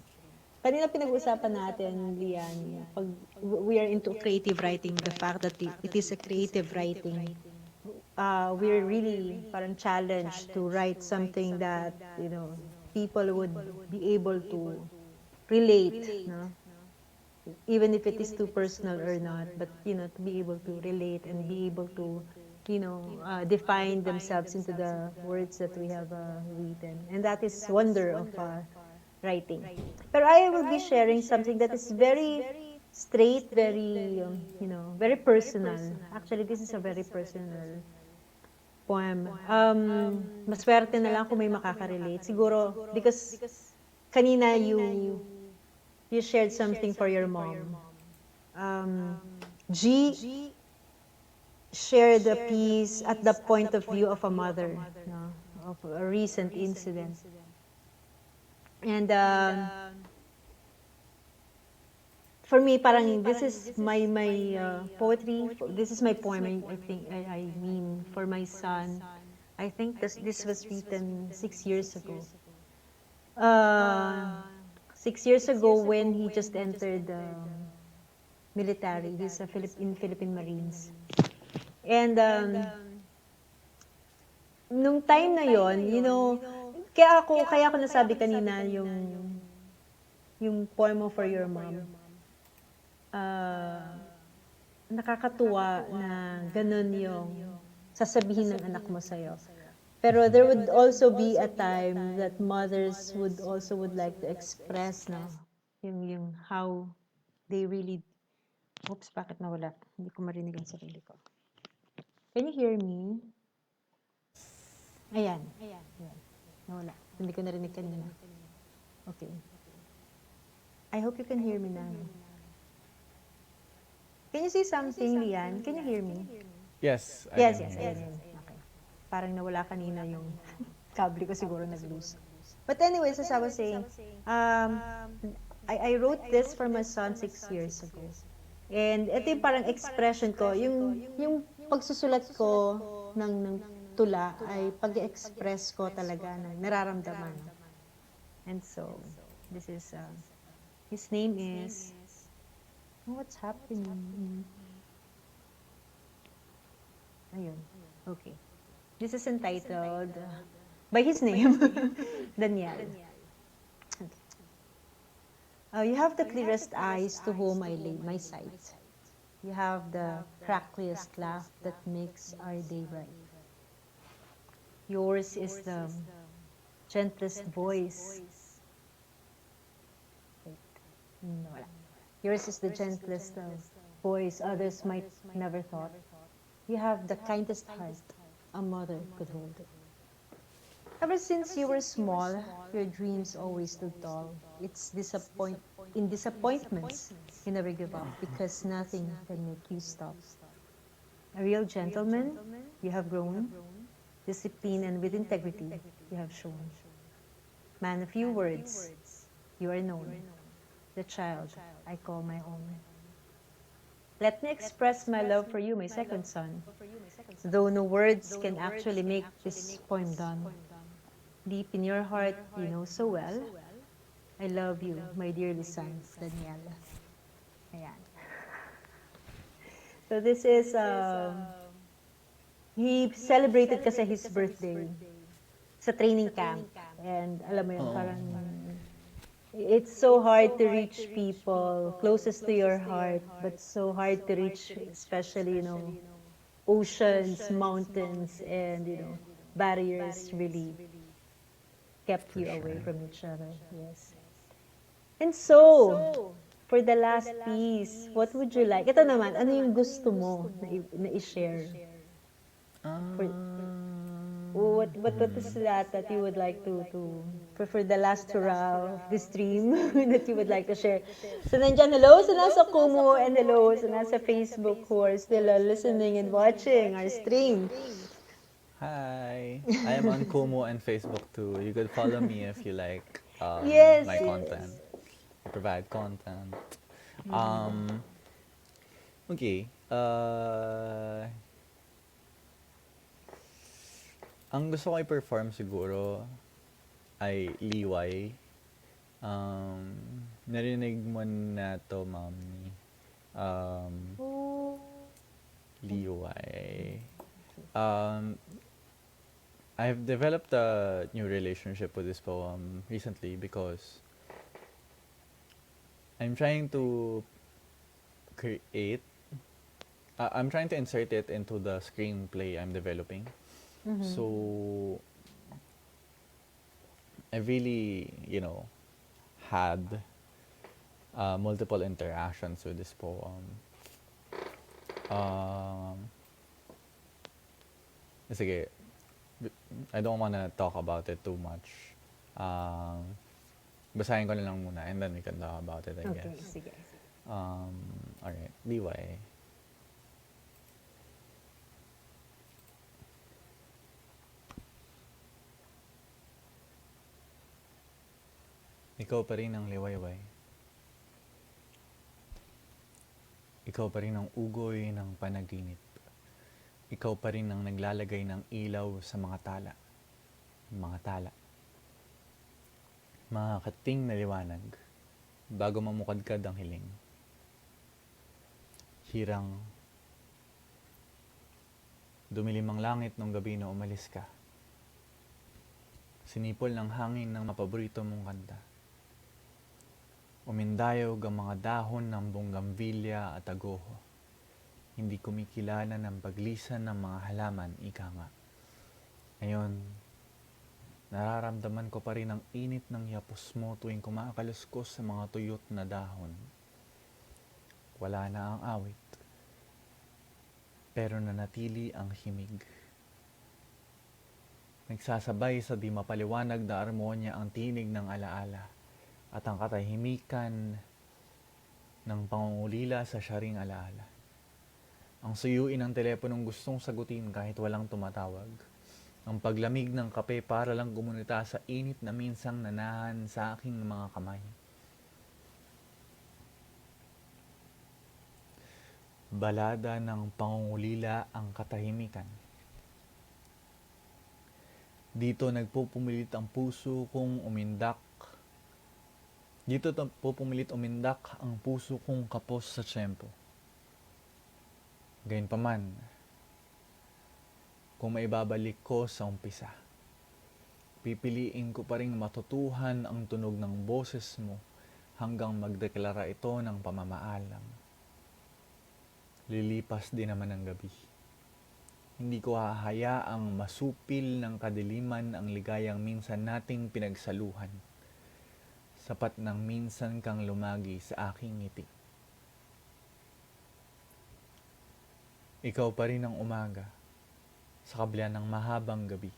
Kanina pinag-usapan natin, Lian, pag we are into creative writing, the fact that it is a creative writing, we're really parang challenged to write something that, people would be able to relate, no? Even if it is too personal or not, but to be able to relate and be able to define themselves into the words that we have written, and that is wonder of writing. But I will be sharing something that is very straight, very very personal. Actually, this is a very personal poem. Maswerte na lang kung may makaka-relate siguro, because kanina you shared something for your mom. G shared a piece at the point of view of a mother, no, of a recent incident. And for me, parang this is my poetry. This is my poem. I think I mean for my son. I think this was written 6 years ago. 6 years ago when he just entered the military. He's in Philippine Marines. And nung time na yon, kaya ako nasabi kanina yung poem mo for your mom. Nakakatuwa na ganun yung sasabihin ng anak mo sa'yo. Pero there would also be a time that mothers would like to express yung how they really. Oops, bakit nawala? Hindi ko marinig ang sarili ko. Can you hear me? Ayan. Nawala. Hindi ko narinig kanina. Okay. I hope you can hear me now. Can you say something, Lian? Can you hear me? Yes. Yes. Ayan. Okay. Parang nawala kanina yung kable ko siguro nag-loose. But anyways, as I was saying, I wrote this for my son 6 years ago. And ito yung parang expression ko, yung pagsusulat ko ng tula ay pag-express ko talaga ng nararamdaman. And so, this is, his name is, what's happening? Ayun, okay. This is entitled, by his name, Daniel. You have the clearest eyes to whom I laid my sight. You have the crackliest laugh that makes our day bright. Yours is the gentlest voice. Yours is the gentlest voice others might never thought. You have the kindest heart a mother could hold. Ever since you were small, your dreams always stood tall. In disappointments, you never give up because nothing can make you stop. A real gentleman, you have grown. Discipline and with integrity, you have shown. Man of few words, you are known. The child I call my own. Let me express my love for you, my second son. Though no words can actually make this poem done. Deep in your heart, you know so well. I love you, my dearly son, Daniel. Ayan. So this is, he celebrated kasi his birthday sa training camp. And alam mo yun, parang, it's so hard to reach people closest to your heart, but so hard to reach, especially, oceans, mountains, and, barriers really kept you away from each other. Yes. And so, for the last piece, what would you like? Ito naman, ano yung gusto mo na i-share? What is that you would like to for the last hurrah of this stream that you would like to share? So nandyan, hello sa nasa Kumu and hello sa nasa Facebook who are still listening and watching our stream. Hi, I am on Kumu and Facebook too. You could follow me if you like Yes, my yes. content. I provide content. Okay. Ang gusto ko i-perform siguro ay liway. Narinig mo na to, Mami. Liway. I've developed a new relationship with this poem recently because I'm trying to create, I'm trying to insert it into the screenplay I'm developing. So, I really, had multiple interactions with this poem. Sige, I don't wanna talk about it too much. Basahin ko na lang muna and then we can talk about it, I Okay, guess. sige. Alright, Liway. Ikaw pa rin ang liwayway. Ikaw pa rin ang ugoy ng panaginip. Ikaw pa rin ang naglalagay ng ilaw sa mga tala. Mga tala. Mga kating na liwanag bago mamukadkad ang hiling. Hirang dumilim ang langit nung gabi na umalis ka. Sinipol ng hangin ng mapaborito mong kanta. Umindayog ang mga dahon ng bonggambilya at agoho. Hindi kumikilala ng paglisan ng mga halaman, ika nga. Ngayon, nararamdaman ko pa rin ang init ng yapos mo tuwing kumakaluskos sa mga tuyot na dahon. Wala na ang awit, pero nanatili ang himig. Nagsasabay sa di mapaliwanag na armonya ang tinig ng alaala at ang katahimikan ng pangungulila sa syaring alaala. Ang suyuin ng teleponong gustong sagutin kahit walang tumatawag. Ang paglamig ng kape para lang gumunita sa init na minsang nanahan sa aking mga kamay. Balada ng pangungulila ang katahimikan. Dito nagpupumilit ang puso kong umindak. Dito nagpupumilit umindak ang puso kong kapos sa tiyempo. Gayunpaman, kung maibabalik ko sa umpisa, pipiliin ko pa ring matutuhan ang tunog ng boses mo hanggang magdeklara ito ng pamamaalam. Lilipas din naman ang gabi. Hindi ko hahayaang masupil ng kadiliman ang ligayang minsan nating pinagsaluhan. Sapat nang minsan kang lumagi sa aking ngiti. Ikaw pa rin ang umaga sa kabila ng mahabang gabi.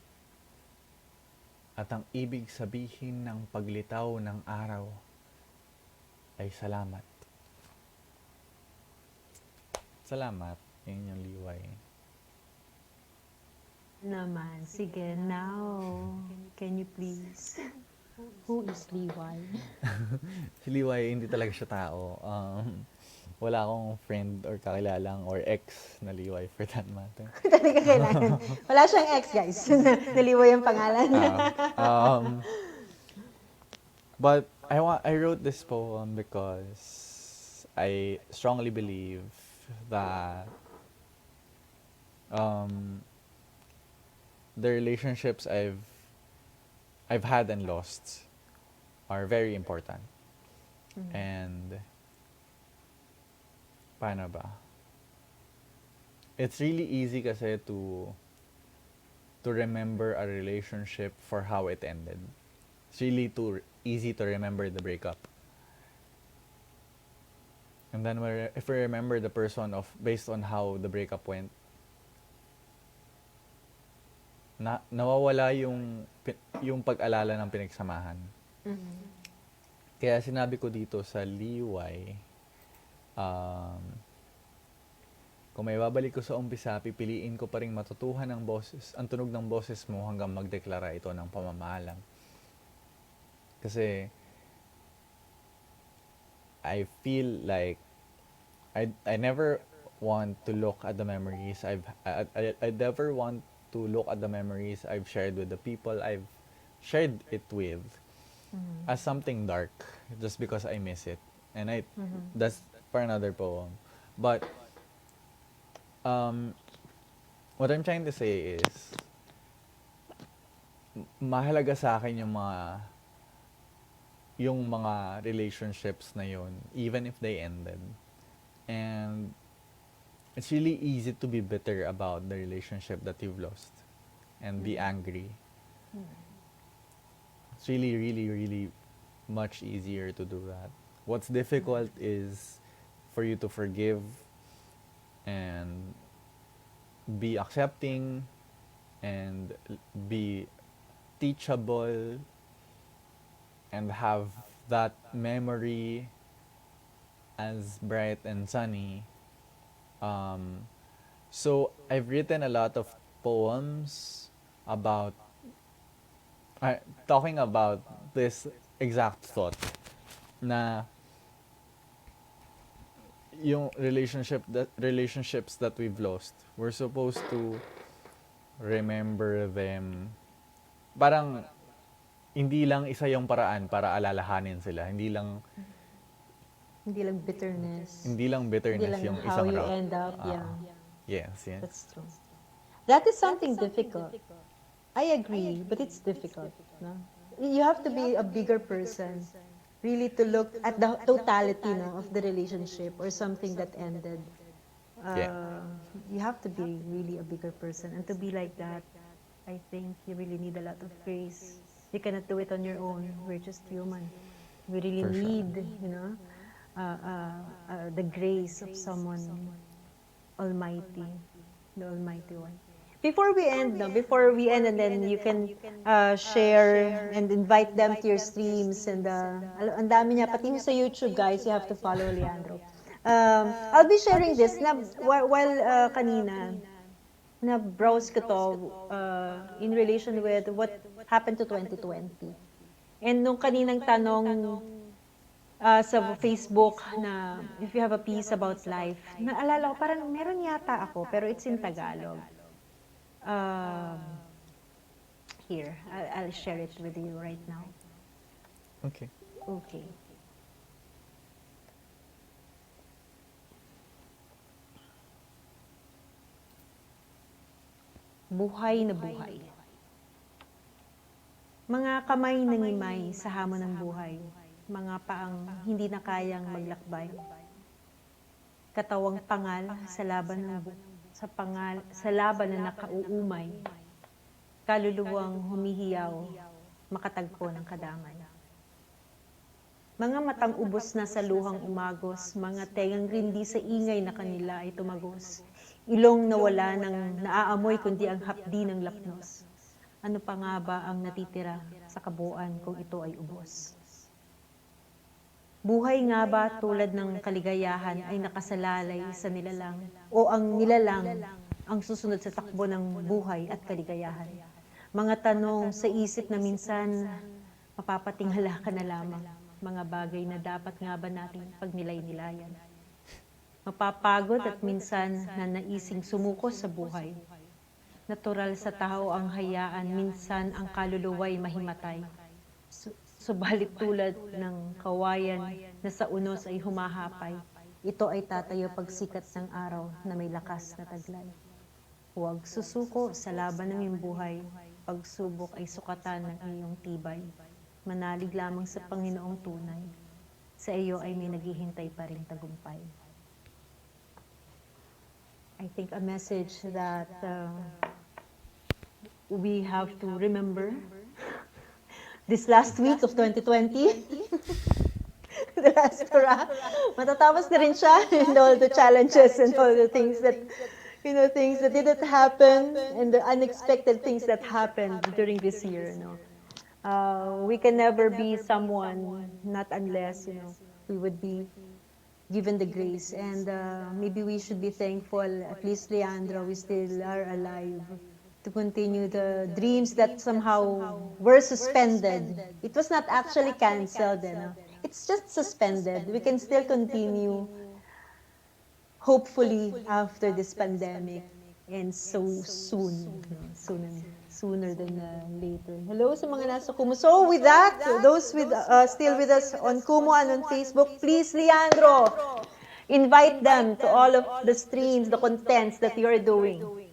At ang ibig sabihin ng paglitaw ng araw ay salamat. Salamat, yun yung liway. Naman, sige, now, can you please? Who is Liway? Si Liway, hindi talaga siya tao. Wala akong friend or kakilalang or ex na Liway for that matter. Talaga kailangan. Wala siyang ex, guys. Naliway ang pangalan. But I wrote this poem because I strongly believe that the relationships I've had and lost are very important. And paano ba? It's really easy kasi to remember a relationship for how it ended. It's really too easy to remember the breakup. And then if we remember the person based on how the breakup went, nawawala yung pag-alala ng pinagsamahan. Kaya sinabi ko dito sa liway, kung may babalik ko sa umpisa, pipiliin ko pa ring matutuhan ang tunog ng boses mo hanggang magdeklara ito ng pamamaalam. Kasi I feel like I never want to look at the memories I never want to look at the memories I've shared with the people I've shared it with as something dark just because I miss it. And that's for another poem. But what I'm trying to say is mahalaga sa akin yung mga relationships na yun, even if they ended. And it's really easy to be bitter about the relationship that you've lost and be angry. It's really, really, really much easier to do that. What's difficult is for you to forgive and be accepting and be teachable and have that memory as bright and sunny. So I've written a lot of poems about talking about this exact thought na yung relationships that we've lost, we're supposed to remember them. Parang hindi lang isa yung paraan para alalahanin sila. Hindi lang bitterness. Hindi lang bitterness Hindi lang yung how isang you route. end up, yeah. Yes, yes. That's true. That is something difficult. I agree, but it's difficult. No? You have to be a bigger person, really, to look at the totality, no, of the relationship or something that ended. You have to be really a bigger person, and to be like that, I think you really need a lot of grace. You cannot do it on your own. We're just human. We really For sure. need, the grace of someone Almighty, the Almighty One. Before we end, and then you can share and invite them to your streams, and ang dami niya, pati sa YouTube, guys, you have to follow Leandro. I'll be sharing this na while kanina na browse ko to in relation with what happened to 2020. And nung kaninang tanong sa Facebook na if you have a piece about life, naalala ko parang meron yata ako pero it's in Tagalog. Here, I'll share it with you right now. Okay. Okay. Buhay na buhay. Mga kamay nangimay sa hamon ng buhay, mga paang hindi na kayang maglakbay. Katawang pangal sa laban sa laban na nakauumay. Kaluluwang humihiyaw, makatagpo ng kadamay. Mga matang ubos na sa luhang umagos, mga tengang rindi sa ingay na kanila ay tumagos. Ilong na wala nang naaamoy kundi ang hapdi ng lapnos. Ano pa nga ba ang natitira sa kabuuan kung ito ay ubos? Buhay nga ba tulad ng kaligayahan ay nakasalalay sa nilalang o ang nilalang ang susunod sa takbo ng buhay at kaligayahan? Mga tanong sa isip na minsan mapapatingala ka na lamang. Mga bagay na dapat nga ba natin pagnilay-nilayan? Mapapagod at minsan na naising sumuko sa buhay. Natural sa tao ang hayaan, minsan ang kaluluwa'y mahimatay. Subalit tulad ng kawayan na sa unos ay humahapay, ito ay tatayo pagsikat ng araw na may lakas na taglay. Huwag susuko sa laban ng iyong buhay, pagsubok ay sukatan ng iyong tibay. Manalig lamang sa Panginoong tunay, sa iyo ay may naghihintay pa rin tagumpay. I think a message that we have to remember this last week of 2020, the last hurrah, matatapos na rin siya and all the challenges and all the things that, things that didn't happen and the unexpected things that happened during this year, we can never be someone, not unless, we would be given the grace, and maybe we should be thankful, at least Leandro, we still are alive, to continue the dreams that somehow were suspended. It was not actually canceled, it's just suspended. We can still continue, hopefully, after this pandemic. and so soon, sooner than later. Hello sa mga nasa Kumu. So with that, those with still with us on Kumu and on Facebook, please, Leandro, invite them to all of the streams, the contents that you're doing.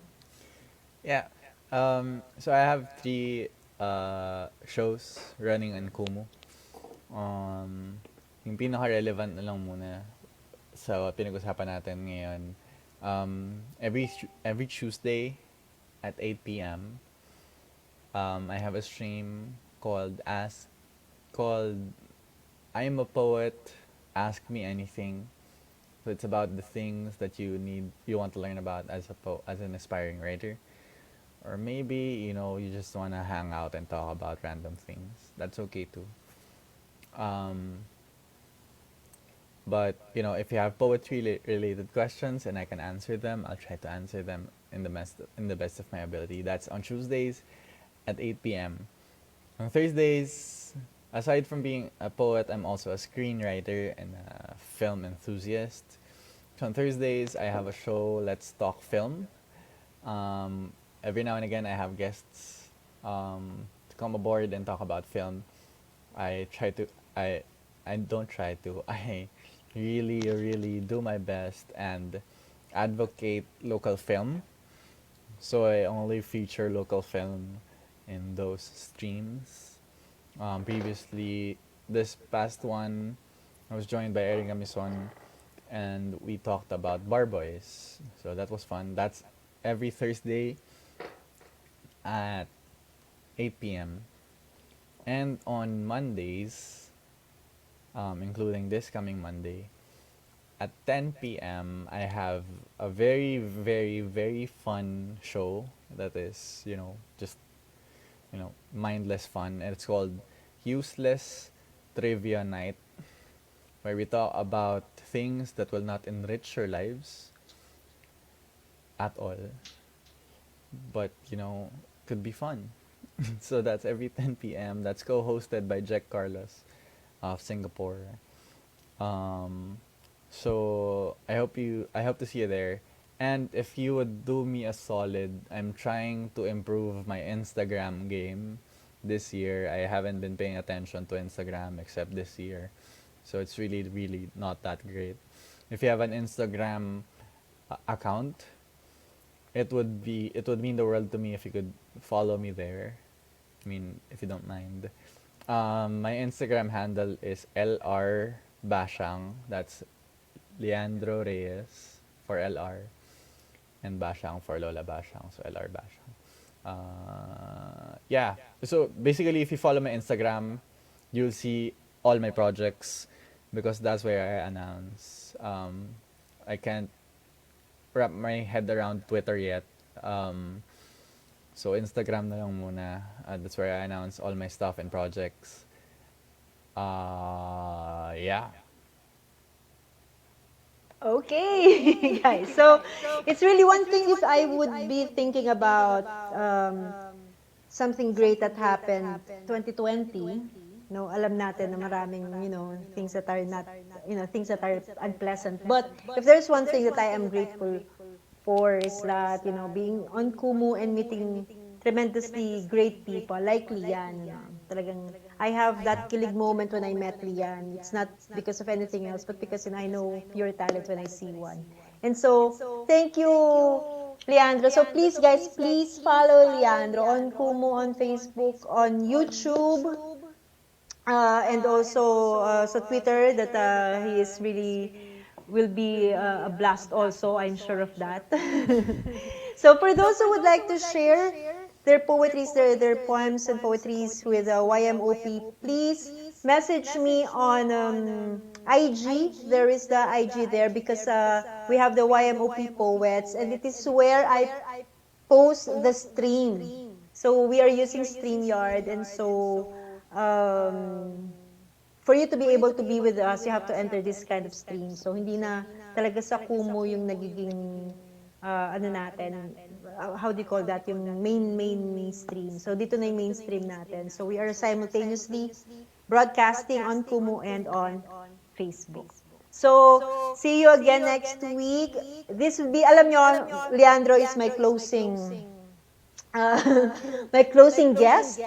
Yeah. So I have 3 shows running on Kumu. Yung pinaka-relevant na lang muna sa pinag-usapan natin ngayon. Every Tuesday at 8 p.m. I have a stream called I'm a Poet, Ask Me Anything. So it's about the things that you want to learn about as an aspiring writer. Or maybe, you just want to hang out and talk about random things. That's okay too. But, if you have poetry related questions and I can answer them, I'll try to answer them in the best of my ability. That's on Tuesdays at 8 p.m. On Thursdays, aside from being a poet, I'm also a screenwriter and a film enthusiast. So on Thursdays, I have a show, Let's Talk Film. Every now and again, I have guests to come aboard and talk about film. I don't try to. I really, really do my best and advocate local film. So I only feature local film in those streams. Previously, this past one, I was joined by Erin Gamison and we talked about Bar Boys. So that was fun. That's every Thursday at 8 p.m. And on Mondays, including this coming Monday, at 10 p.m. I have a very, very, very fun show that is, just, mindless fun. And it's called Useless Trivia Night, where we talk about things that will not enrich your lives at all, but, could be fun. So that's every 10 p.m. That's co-hosted by Jack Carlos of Singapore. So I hope to see you there. And if you would do me a solid, I'm trying to improve my Instagram game this year. I haven't been paying attention to Instagram except this year. So it's really, really not that great. If you have an Instagram account, it would mean the world to me if you could follow me there. I mean, if you don't mind. My Instagram handle is LR Basyang. That's Leandro Reyes for LR and Basyang for Lola Basyang. So LR Basyang. Yeah. So basically, if you follow my Instagram, you'll see all my projects because that's where I announce. I can't wrap my head around Twitter yet. So Instagram na lang muna. That's where I announce all my stuff and projects. Yeah. Okay, guys. So it's really one thing if I would be thinking about something great that happened 2020. No, alam natin na maraming, things that are not, things that are unpleasant. But if there's one thing that I am grateful for is that, being on Kumu and meeting tremendously great people like Lian. Talagang, I have that kilig moment when I met Lian. It's not because of anything else, but because I know pure talent when I see one. And so, thank you, Leandro. So please, guys, please follow Leandro on Kumu, on Facebook, on YouTube. And also sa Twitter that he is really will be a blast also, I'm sure of that. So for those who would like to share their poetries, their poems and poetries with YMOP, please message me on IG. There is the IG there because we have the YMOP Poets and it is where I post the stream. So we are using StreamYard and so for you to be able to be with us, you have to enter this kind of stream. So, hindi na talaga sa Kumu yung nagiging, how do you call that? Yung main stream. So, dito na yung mainstream natin. So, we are simultaneously broadcasting on Kumu and on Facebook. So, see you again next week. This will be, alam nyo, Leandro is my closing my closing guest.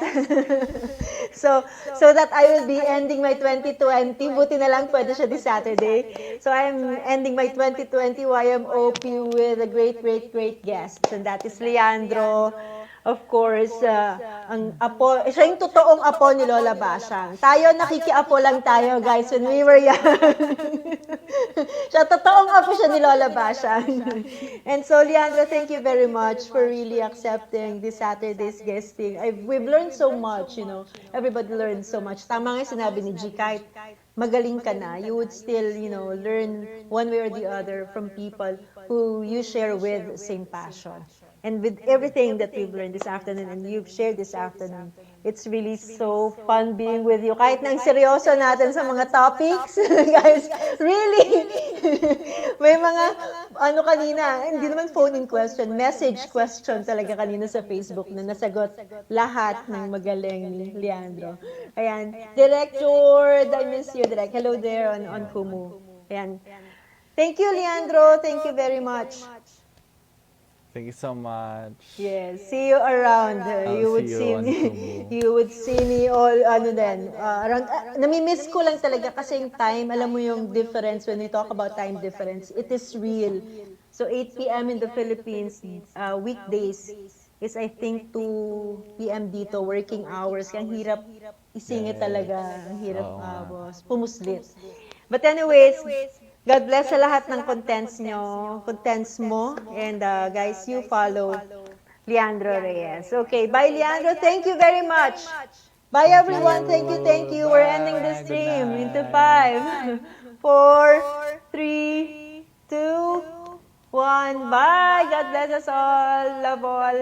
so that I will be ending my 2020. Buti na lang pwede siya this Saturday. So I'm ending my 2020 YMOP with a great, great, great guest. And that is Leandro. Of course, ang apo, siya yung totoong apo ni Lola Basyang. Tayo, nakikiapo lang tayo, guys, when we were young. Siya, totoong apo siya ni Lola Basyang. And so, Leandro, thank you very much for really accepting this Saturday's guesting. We've learned so much, you know. Everybody learned so much. Tama nga yung sinabi ni G, kahit magaling ka na, you would still, you know, learn one way or the other from people who you share with same passion. And with everything that we've learned this afternoon and you've shared this afternoon, it's really so fun being with you. Kahit na ang seryoso natin sa mga topics, guys, really, may mga, ano kanina, hindi naman phone-in question, message question talaga kanina sa Facebook na nasagot lahat ng magaling ni Leandro. Ayan, Direct George, I miss you, Direct. Hello there on Kumu. Ayan. Thank you, Leandro. Thank you very much. Thank you so much. Yes, see you around. You would see me. You would see me all ano din. Around nami-miss ko lang talaga kasi yung time, alam mo yung difference when we talk about time difference. It is real. So 8 p.m. in the Philippines, weekdays is I think 2 p.m. dito, working hours. Kaya ang hirap isingit talaga. Ang hirap pumuslit. But anyways, God bless sa lahat ng contents mo. And guys, you follow Leandro Reyes. Okay, bye Leandro. Thank you very much. Bye everyone. Thank you. We're ending the stream into 5, 4, 3, 2, 1. Bye. God bless us all. Love all.